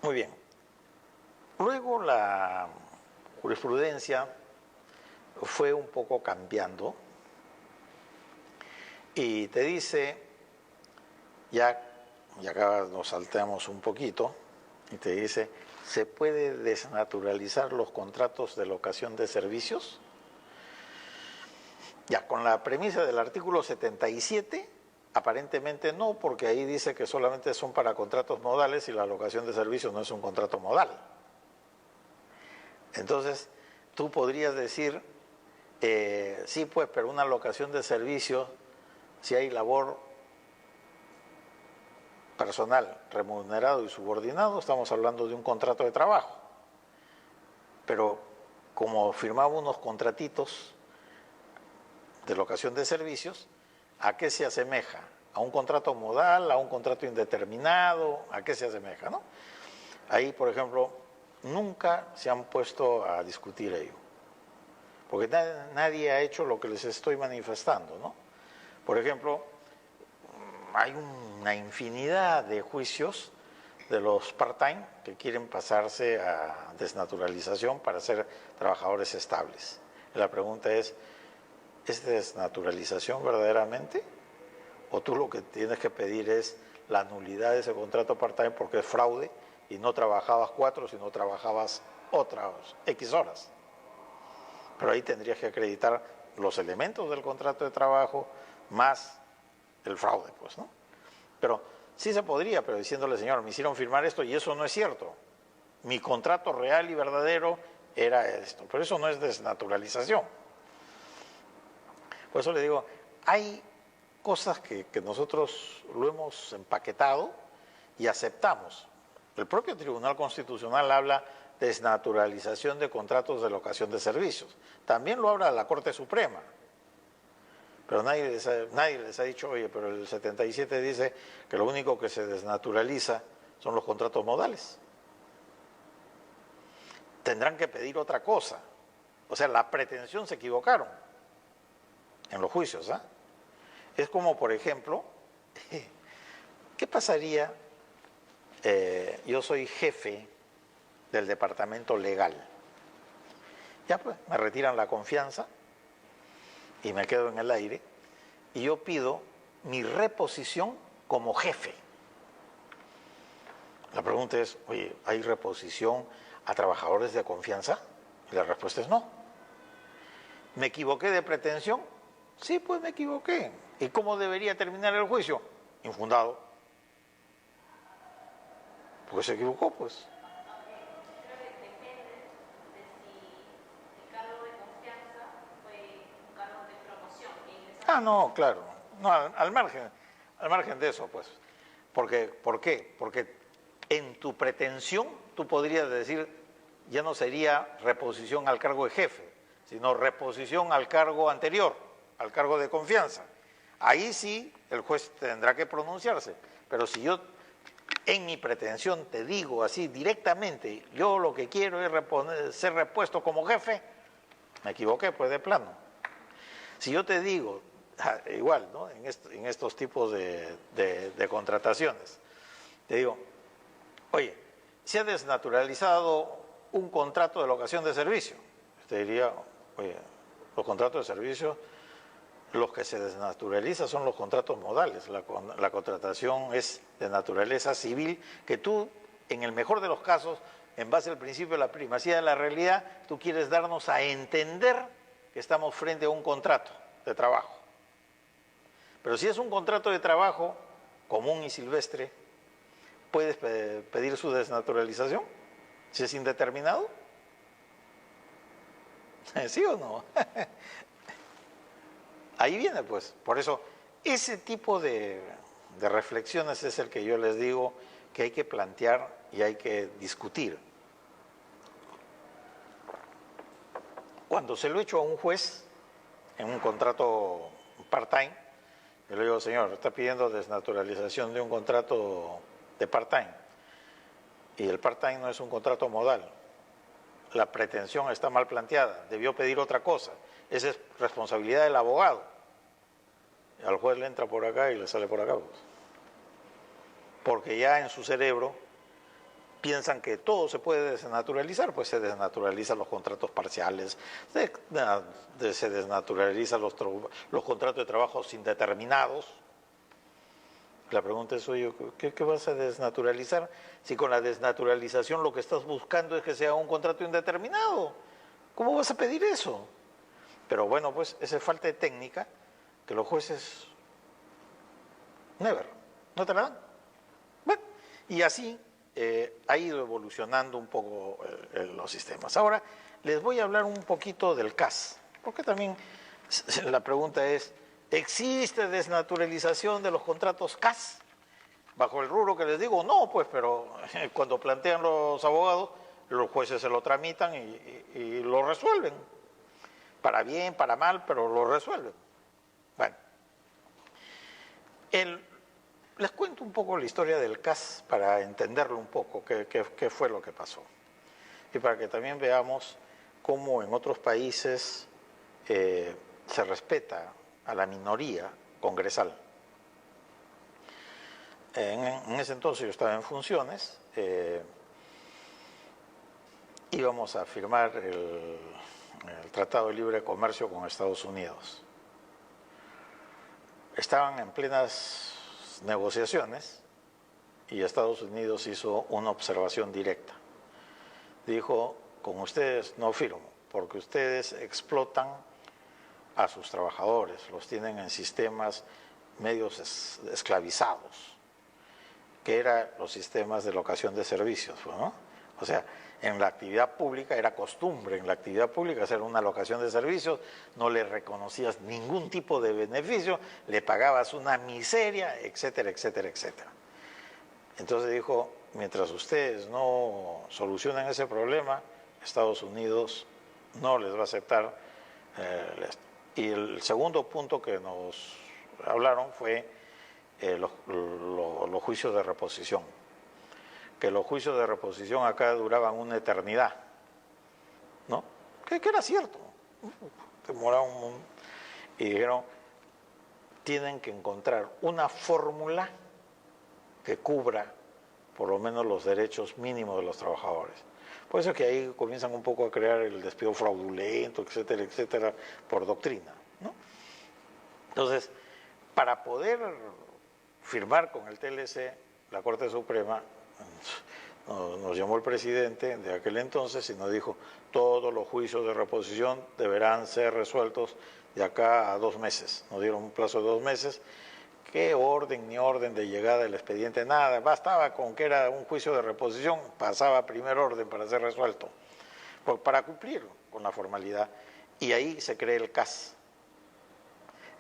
Muy bien. Luego la jurisprudencia fue un poco cambiando y te dice, y acá nos salteamos un poquito, y te dice, ¿se puede desnaturalizar los contratos de locación de servicios? Ya, con la premisa del artículo 77, aparentemente no, porque ahí dice que solamente son para contratos modales y la locación de servicios no es un contrato modal. Entonces, tú podrías decir, sí, pues, pero una locación de servicios, si hay labor personal remunerado y subordinado, estamos hablando de un contrato de trabajo. Pero como firmaba unos contratitos de locación de servicios, ¿a qué se asemeja? ¿A un contrato modal? ¿A un contrato indeterminado? ¿A qué se asemeja, no? Ahí, por ejemplo, nunca se han puesto a discutir ello, porque nadie ha hecho lo que les estoy manifestando, ¿no? Por ejemplo, hay una infinidad de juicios de los part-time que quieren pasarse a desnaturalización para ser trabajadores estables. La pregunta ¿es desnaturalización verdaderamente? ¿O tú lo que tienes que pedir es la nulidad de ese contrato part-time porque es fraude y no trabajabas 4, sino trabajabas otras X horas. Pero ahí tendrías que acreditar los elementos del contrato de trabajo más el fraude, pues, ¿no? Pero sí se podría, pero diciéndole, señor, me hicieron firmar esto y eso no es cierto. Mi contrato real y verdadero era esto. Pero eso no es desnaturalización. Por eso le digo, hay cosas que nosotros lo hemos empaquetado y aceptamos. El propio Tribunal Constitucional habla de desnaturalización de contratos de locación de servicios. También lo habla la Corte Suprema. Pero nadie les ha dicho, oye, pero el 77 dice que lo único que se desnaturaliza son los contratos modales. Tendrán que pedir otra cosa. O sea, la pretensión se equivocaron en los juicios, ¿ah? Es como, por ejemplo, ¿qué pasaría? Yo soy jefe del departamento legal. Ya pues, me retiran la confianza y me quedo en el aire y yo pido mi reposición como jefe. La pregunta es, oye, ¿hay reposición a trabajadores de confianza? Y la respuesta es no. ¿Me equivoqué de pretensión? Sí, pues me equivoqué. ¿Y cómo debería terminar el juicio? Infundado. Porque se equivocó, pues. Creo que depende de si el cargo de confianza fue un cargo de promoción. Ah, no, claro. No, al margen de eso, pues. Porque, ¿por qué? Porque en tu pretensión tú podrías decir, ya no sería reposición al cargo de jefe, sino reposición al cargo anterior, al cargo de confianza. Ahí sí el juez tendrá que pronunciarse, pero si yo en mi pretensión te digo así directamente, yo lo que quiero es ser repuesto como jefe, me equivoqué pues de plano. Si yo te digo, igual, ¿no? En estos tipos de contrataciones, te digo, oye, se ha desnaturalizado un contrato de locación de servicio. Te diría, oye, los contratos de servicio, los que se desnaturalizan son los contratos modales. La contratación es de naturaleza civil, que tú, en el mejor de los casos, en base al principio de la primacía de la realidad, tú quieres darnos a entender que estamos frente a un contrato de trabajo. Pero si es un contrato de trabajo común y silvestre, ¿puedes pedir su desnaturalización? Si es indeterminado. ¿Sí o no? Ahí viene, pues. Por eso, ese tipo de reflexiones es el que yo les digo que hay que plantear y hay que discutir. Cuando se lo echo a un juez en un contrato part-time, yo le digo, señor, está pidiendo desnaturalización de un contrato de part-time. Y el part-time no es un contrato modal. La pretensión está mal planteada, debió pedir otra cosa. Esa es responsabilidad del abogado. Al juez le entra por acá y le sale por acá. Pues. Porque ya en su cerebro piensan que todo se puede desnaturalizar, pues se desnaturalizan los contratos parciales, se desnaturalizan los contratos de trabajo indeterminados. La pregunta es, oye, ¿qué vas a desnaturalizar? Si con la desnaturalización lo que estás buscando es que sea un contrato indeterminado. ¿Cómo vas a pedir eso? Pero bueno, pues esa falta de técnica que los jueces no te la dan. Bueno, y así ha ido evolucionando un poco los sistemas. Ahora les voy a hablar un poquito del CAS, porque también la pregunta es, ¿existe desnaturalización de los contratos CAS? Bajo el rubro que les digo, no, pues, pero cuando plantean los abogados, los jueces se lo tramitan y lo resuelven. Para bien, para mal, pero lo resuelven. Bueno, les cuento un poco la historia del CAS para entenderlo un poco, qué fue lo que pasó. Y para que también veamos cómo en otros países se respeta a la minoría congresal. En ese entonces yo estaba en funciones, íbamos a firmar el Tratado de Libre Comercio con Estados Unidos. Estaban en plenas negociaciones y Estados Unidos hizo una observación directa. Dijo, con ustedes no firmo, porque ustedes explotan a sus trabajadores, los tienen en sistemas medios esclavizados, que eran los sistemas de locación de servicios, ¿no? O sea, en la actividad pública era costumbre, en la actividad pública hacer una locación de servicios, no le reconocías ningún tipo de beneficio, le pagabas una miseria, etcétera, etcétera, etcétera. Entonces dijo, mientras ustedes no solucionen ese problema, Estados Unidos no les va a aceptar. Y el segundo punto que nos hablaron fue los juicios de reposición. Que los juicios de reposición acá duraban una eternidad, ¿no? Que era cierto, demoraban un montón. Y dijeron, tienen que encontrar una fórmula que cubra por lo menos los derechos mínimos de los trabajadores. Por eso es que ahí comienzan un poco a crear el despido fraudulento, etcétera, etcétera, por doctrina, ¿no? Entonces, para poder firmar con el TLC, la Corte Suprema nos llamó el presidente de aquel entonces y nos dijo, todos los juicios de reposición deberán ser resueltos de acá a 2 meses. Nos dieron un plazo de 2 meses. ¿Qué orden ni orden de llegada del expediente? Nada, bastaba con que era un juicio de reposición, pasaba a primer orden para ser resuelto, para cumplir con la formalidad. Y ahí se crea el CAS.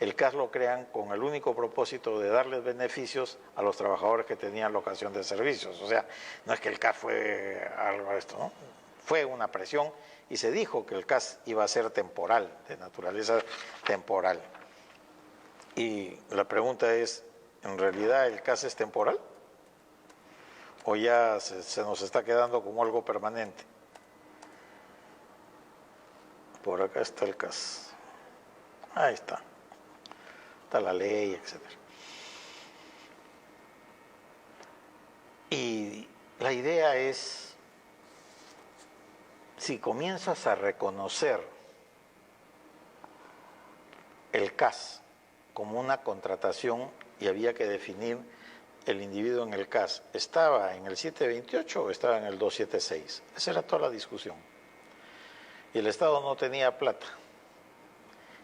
El CAS lo crean con el único propósito de darles beneficios a los trabajadores que tenían locación de servicios. O sea, no es que el CAS fue algo de esto, ¿no? Fue una presión y se dijo que el CAS iba a ser temporal, de naturaleza temporal. Y la pregunta es, ¿en realidad el CAS es temporal? ¿O ya se nos está quedando como algo permanente? Por acá está el CAS. Ahí está. Está la ley, etc. Y la idea es, si comienzas a reconocer el CAS como una contratación y había que definir el individuo en el CAS, ¿estaba en el 728 o estaba en el 276? Esa era toda la discusión. Y el Estado no tenía plata.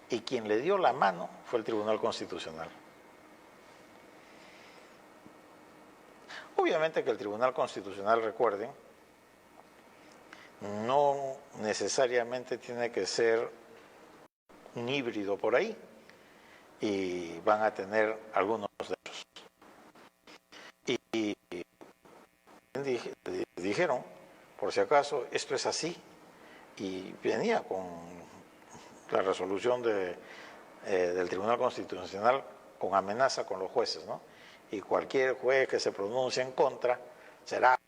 Y quien le dio la mano fue el Tribunal Constitucional. Obviamente que el Tribunal Constitucional, recuerden, no necesariamente tiene que ser un híbrido por ahí, y van a tener algunos derechos. Y dijeron, por si acaso, esto es así, y venía con la resolución del Tribunal Constitucional con amenaza con los jueces, ¿no? Y cualquier juez que se pronuncie en contra será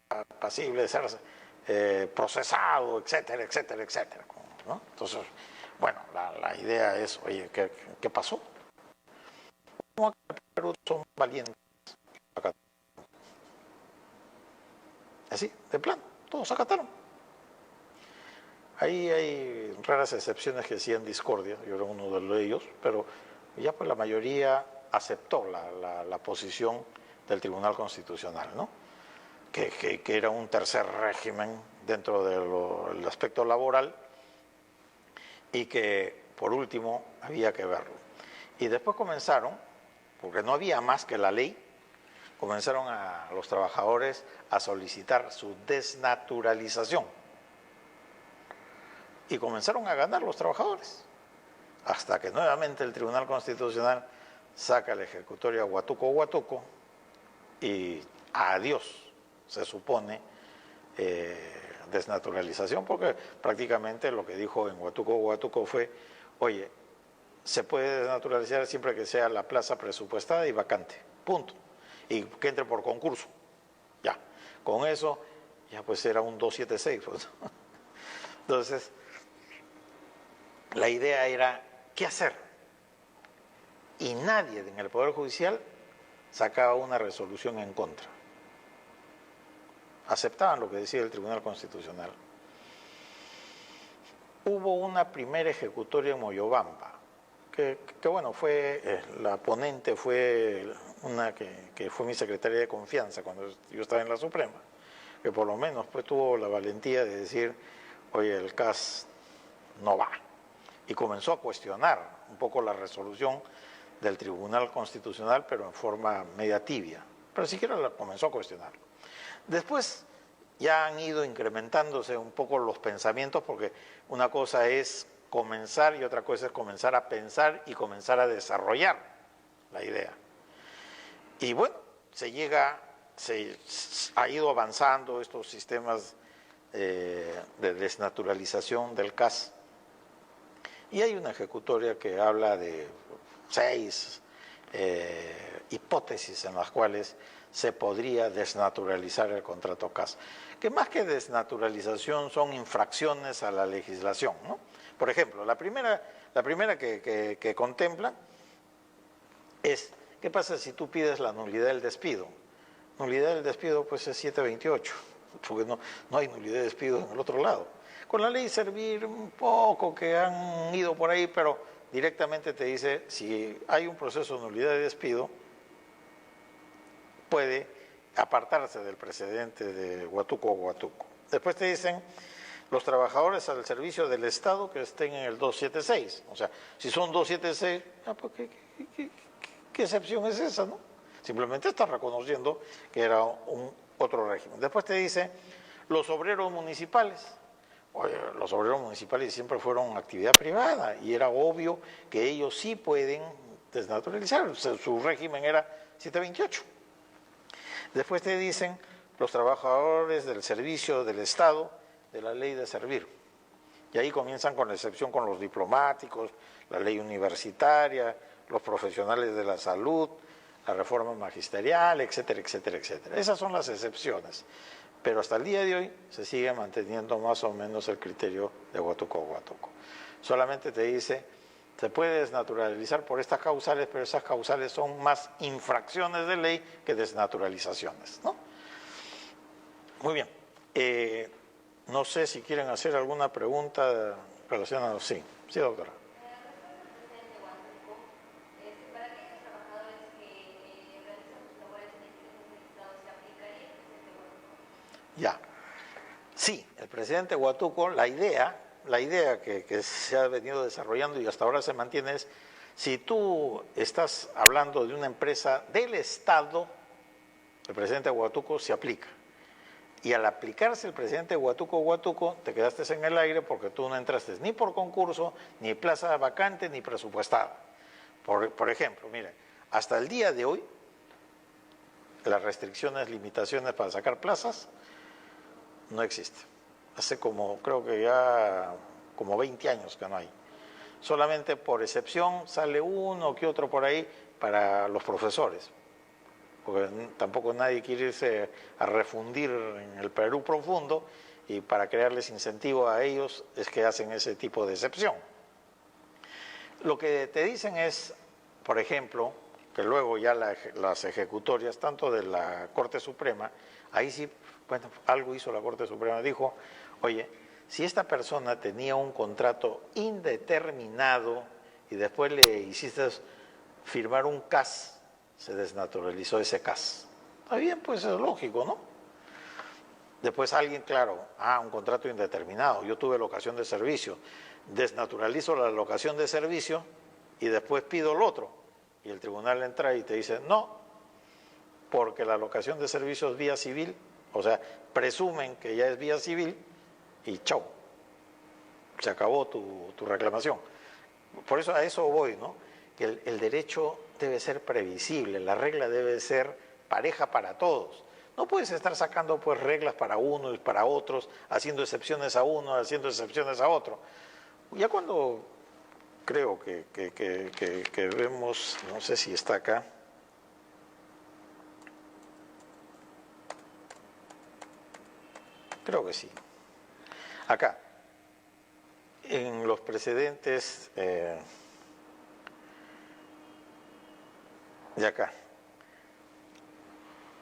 pasible de ser procesado, etcétera, etcétera, etcétera, ¿no? Entonces, bueno, la idea es, oye, ¿qué pasó? Como acá en Perú son valientes. Así, de plano, todos acataron. Ahí hay raras excepciones que hacían discordia, yo era uno de ellos, pero ya pues la mayoría aceptó la posición del Tribunal Constitucional, ¿no? Que era un tercer régimen dentro del aspecto laboral y que por último había que verlo. Y después comenzaron, porque no había más que la ley, comenzaron a los trabajadores a solicitar su desnaturalización. Y comenzaron a ganar los trabajadores, hasta que nuevamente el Tribunal Constitucional saca la ejecutoria Huatuco y adiós, se supone, desnaturalización, porque prácticamente lo que dijo en Huatuco fue, oye, se puede desnaturalizar siempre que sea la plaza presupuestada y vacante, punto, y que entre por concurso, ya, con eso ya pues era un 276, pues. Entonces, la idea era, ¿qué hacer? Y nadie en el Poder Judicial sacaba una resolución en contra. Aceptaban lo que decía el Tribunal Constitucional. Hubo una primera ejecutoria en Moyobamba, que bueno, la ponente fue una que fue mi secretaria de confianza cuando yo estaba en la Suprema, que por lo menos pues tuvo la valentía de decir, oye, el CAS no va. Y comenzó a cuestionar un poco la resolución del Tribunal Constitucional, pero en forma media tibia. Pero siquiera la comenzó a cuestionar. Después ya han ido incrementándose un poco los pensamientos, porque una cosa es comenzar y otra cosa es comenzar a pensar y comenzar a desarrollar la idea. Y bueno, se ha ido avanzando estos sistemas de desnaturalización del CAS. Y hay una ejecutoria que habla de 6 hipótesis en las cuales se podría desnaturalizar el contrato CAS, que más que desnaturalización son infracciones a la legislación, ¿no? Por ejemplo, la primera que contempla es, ¿qué pasa si tú pides la nulidad del despido? Nulidad del despido pues es 728, porque no hay nulidad de despido en el otro lado. Con la ley Servir un poco que han ido por ahí, pero directamente te dice, si hay un proceso de nulidad de despido, puede apartarse del precedente de Huatuco o Huatuco. Después te dicen, los trabajadores al servicio del Estado que estén en el 276. O sea, si son 276, pues ¿qué excepción es esa, no? Simplemente estás reconociendo que era otro régimen. Después te dice, los obreros municipales. Oye, los obreros municipales siempre fueron actividad privada y era obvio que ellos sí pueden desnaturalizar. O sea, su régimen era 728. Después te dicen los trabajadores del servicio del Estado de la ley de Servir. Y ahí comienzan con la excepción con los diplomáticos, la ley universitaria, los profesionales de la salud, la reforma magisterial, etcétera, etcétera, etcétera. Esas son las excepciones. Pero hasta el día de hoy se sigue manteniendo más o menos el criterio de Huatuco o Huatuco. Solamente te dice, se puede desnaturalizar por estas causales, pero esas causales son más infracciones de ley que desnaturalizaciones, ¿no? Muy bien. No sé si quieren hacer alguna pregunta relacionada. Sí, doctora. Ya. Sí, el presidente Huatuco, la idea que se ha venido desarrollando y hasta ahora se mantiene es, si tú estás hablando de una empresa del Estado, el presidente Huatuco se aplica. Y al aplicarse el presidente Huatuco, te quedaste en el aire porque tú no entraste ni por concurso, ni plaza vacante, ni presupuestada. Por ejemplo, miren, hasta el día de hoy, las restricciones, limitaciones para sacar plazas no existen. Hace creo que ya como 20 años que no hay. Solamente por excepción sale uno que otro por ahí para los profesores, porque tampoco nadie quiere irse a refundir en el Perú profundo y para crearles incentivo a ellos es que hacen ese tipo de excepción. Lo que te dicen es, por ejemplo, que luego ya las ejecutorias, tanto de la Corte Suprema, ahí sí, bueno, algo hizo la Corte Suprema, dijo, oye, si esta persona tenía un contrato indeterminado y después le hiciste firmar un CAS, se desnaturalizó ese CAS. Está bien, pues es lógico, ¿no? Después alguien, claro, un contrato indeterminado, yo tuve locación de servicio, desnaturalizo la locación de servicio y después pido el otro. Y el tribunal entra y te dice, no, porque la locación de servicio es vía civil, o sea, presumen que ya es vía civil y chau, se acabó tu reclamación. Por eso a eso voy, ¿no? Que el derecho debe ser previsible, la regla debe ser pareja para todos. No puedes estar sacando pues reglas para uno y para otros, haciendo excepciones a uno, haciendo excepciones a otro. Ya cuando creo que vemos, no sé si está acá, creo que sí, acá, en los precedentes de acá.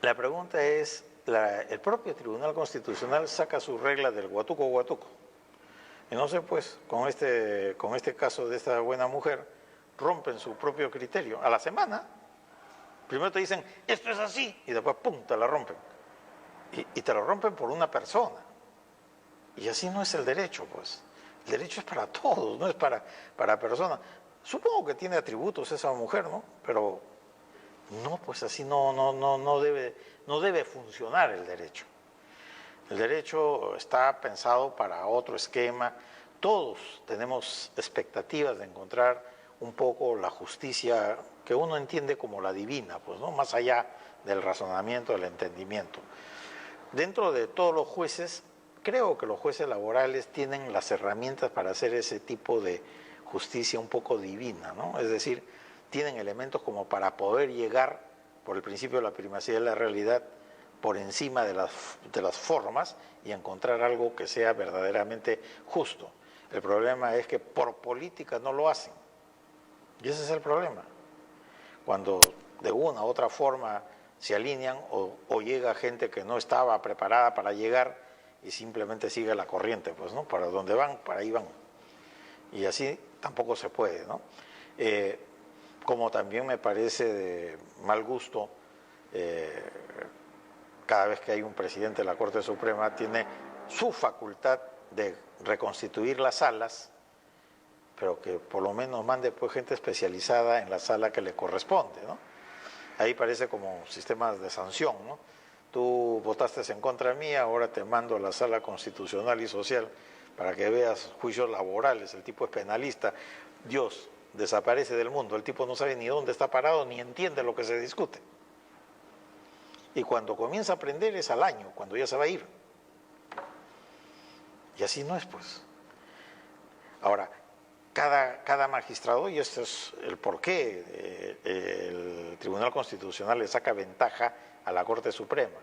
La pregunta es, el propio Tribunal Constitucional saca su regla del Huatuco. Y no sé, pues, con este caso de esta buena mujer, rompen su propio criterio. A la semana, primero te dicen, esto es así, y después, pum, te la rompen. Y te lo rompen por una persona. Y así no es el derecho, pues. El derecho es para todos, no es para personas. Supongo que tiene atributos esa mujer, ¿no? Pero no, pues así no debe funcionar el derecho. El derecho está pensado para otro esquema. Todos tenemos expectativas de encontrar un poco la justicia que uno entiende como la divina, pues, ¿no? Más allá del razonamiento, del entendimiento. Dentro de todos los jueces, creo que los jueces laborales tienen las herramientas para hacer ese tipo de justicia un poco divina, ¿no? Es decir, tienen elementos como para poder llegar, por el principio de la primacía de la realidad, por encima de las formas y encontrar algo que sea verdaderamente justo. El problema es que por política no lo hacen. Y ese es el problema. Cuando de una u otra forma se alinean o llega gente que no estaba preparada para llegar y simplemente sigue la corriente, pues, ¿no? Para donde van, para ahí van. Y así tampoco se puede, ¿no? Como también me parece de mal gusto, cada vez que hay un presidente de la Corte Suprema tiene su facultad de reconstituir las salas, pero que por lo menos mande pues gente especializada en la sala que le corresponde, ¿no? Ahí parece como sistemas de sanción, ¿no? Tú votaste en contra mía, ahora te mando a la sala constitucional y social para que veas juicios laborales, el tipo es penalista, Dios desaparece del mundo, el tipo no sabe ni dónde está parado, ni entiende lo que se discute. Y cuando comienza a aprender es al año, cuando ya se va a ir. Y así no es, pues. Ahora, cada magistrado, y esto es el porqué, el Tribunal Constitucional le saca ventaja a la Corte Suprema.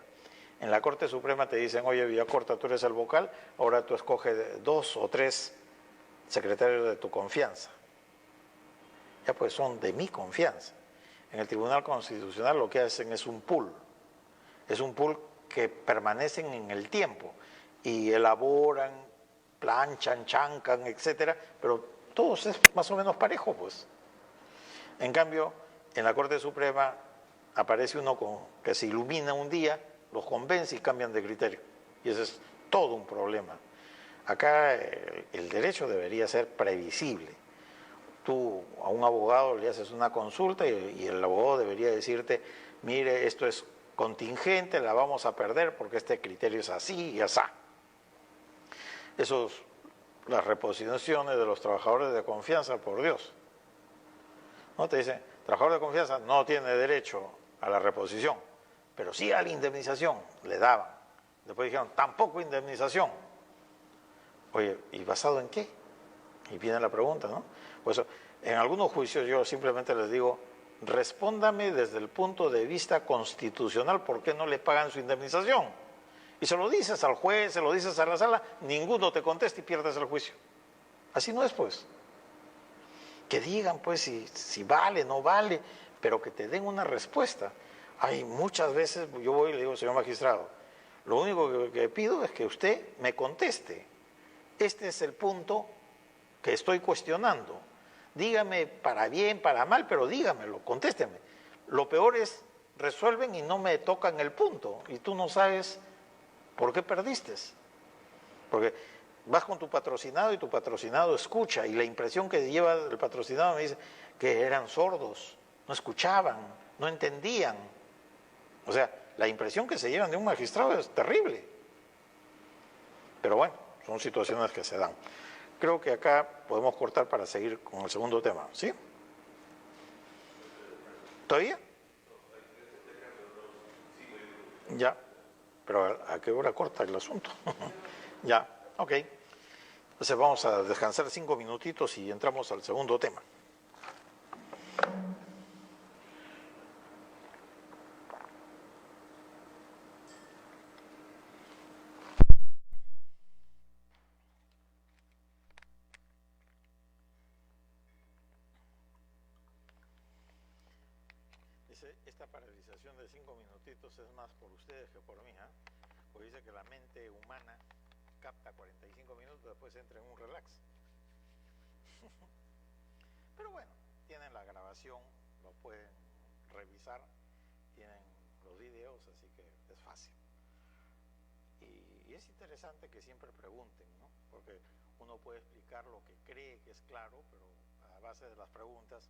En la Corte Suprema te dicen, oye, Villacorta, tú eres el vocal, ahora tú escoges 2 o 3 secretarios de tu confianza. Ya pues son de mi confianza. En el Tribunal Constitucional lo que hacen es un pool que permanecen en el tiempo y elaboran, planchan, chancan, etcétera, pero todos es más o menos parejo, pues. En cambio, en la Corte Suprema aparece uno que se ilumina un día, los convence y cambian de criterio. Y ese es todo un problema. Acá el derecho debería ser previsible. Tú a un abogado le haces una consulta y el abogado debería decirte, mire, esto es contingente, la vamos a perder porque este criterio es así y asá. Las reposiciones de los trabajadores de confianza, por Dios. ¿No? Te dicen, trabajador de confianza no tiene derecho a la reposición, pero sí a la indemnización, le daban. Después dijeron, tampoco indemnización. Oye, ¿y basado en qué? Y viene la pregunta, ¿no? Pues en algunos juicios yo simplemente les digo, respóndame desde el punto de vista constitucional por qué no le pagan su indemnización. Y se lo dices al juez, se lo dices a la sala, ninguno te contesta y pierdes el juicio. Así no es, pues. Que digan, pues, si vale, no vale, pero que te den una respuesta. Hay muchas veces, yo voy y le digo, señor magistrado, lo único que pido es que usted me conteste. Este es el punto que estoy cuestionando. Dígame para bien, para mal, pero dígamelo, contésteme. Lo peor es, resuelven y no me tocan el punto, y tú no sabes por qué perdiste. Porque vas con tu patrocinado y tu patrocinado escucha, y la impresión que lleva el patrocinado me dice que eran sordos, no escuchaban, no entendían. O sea, la impresión que se llevan de un magistrado es terrible. Pero bueno, son situaciones que se dan. Creo que acá podemos cortar para seguir con el segundo tema, ¿sí? ¿Todavía? Ya, pero ¿a qué hora corta el asunto? Ya, ok. Entonces vamos a descansar 5 minutitos y entramos al segundo tema. Esta paralización de 5 minutitos es más por ustedes que por mí, ¿eh? Porque dice que la mente humana capta 45 minutos, después entra en un relax. Pero bueno, tienen la grabación, lo pueden revisar, tienen los videos, así que es fácil. Y es interesante que siempre pregunten, ¿no? Porque uno puede explicar lo que cree que es claro, pero a base de las preguntas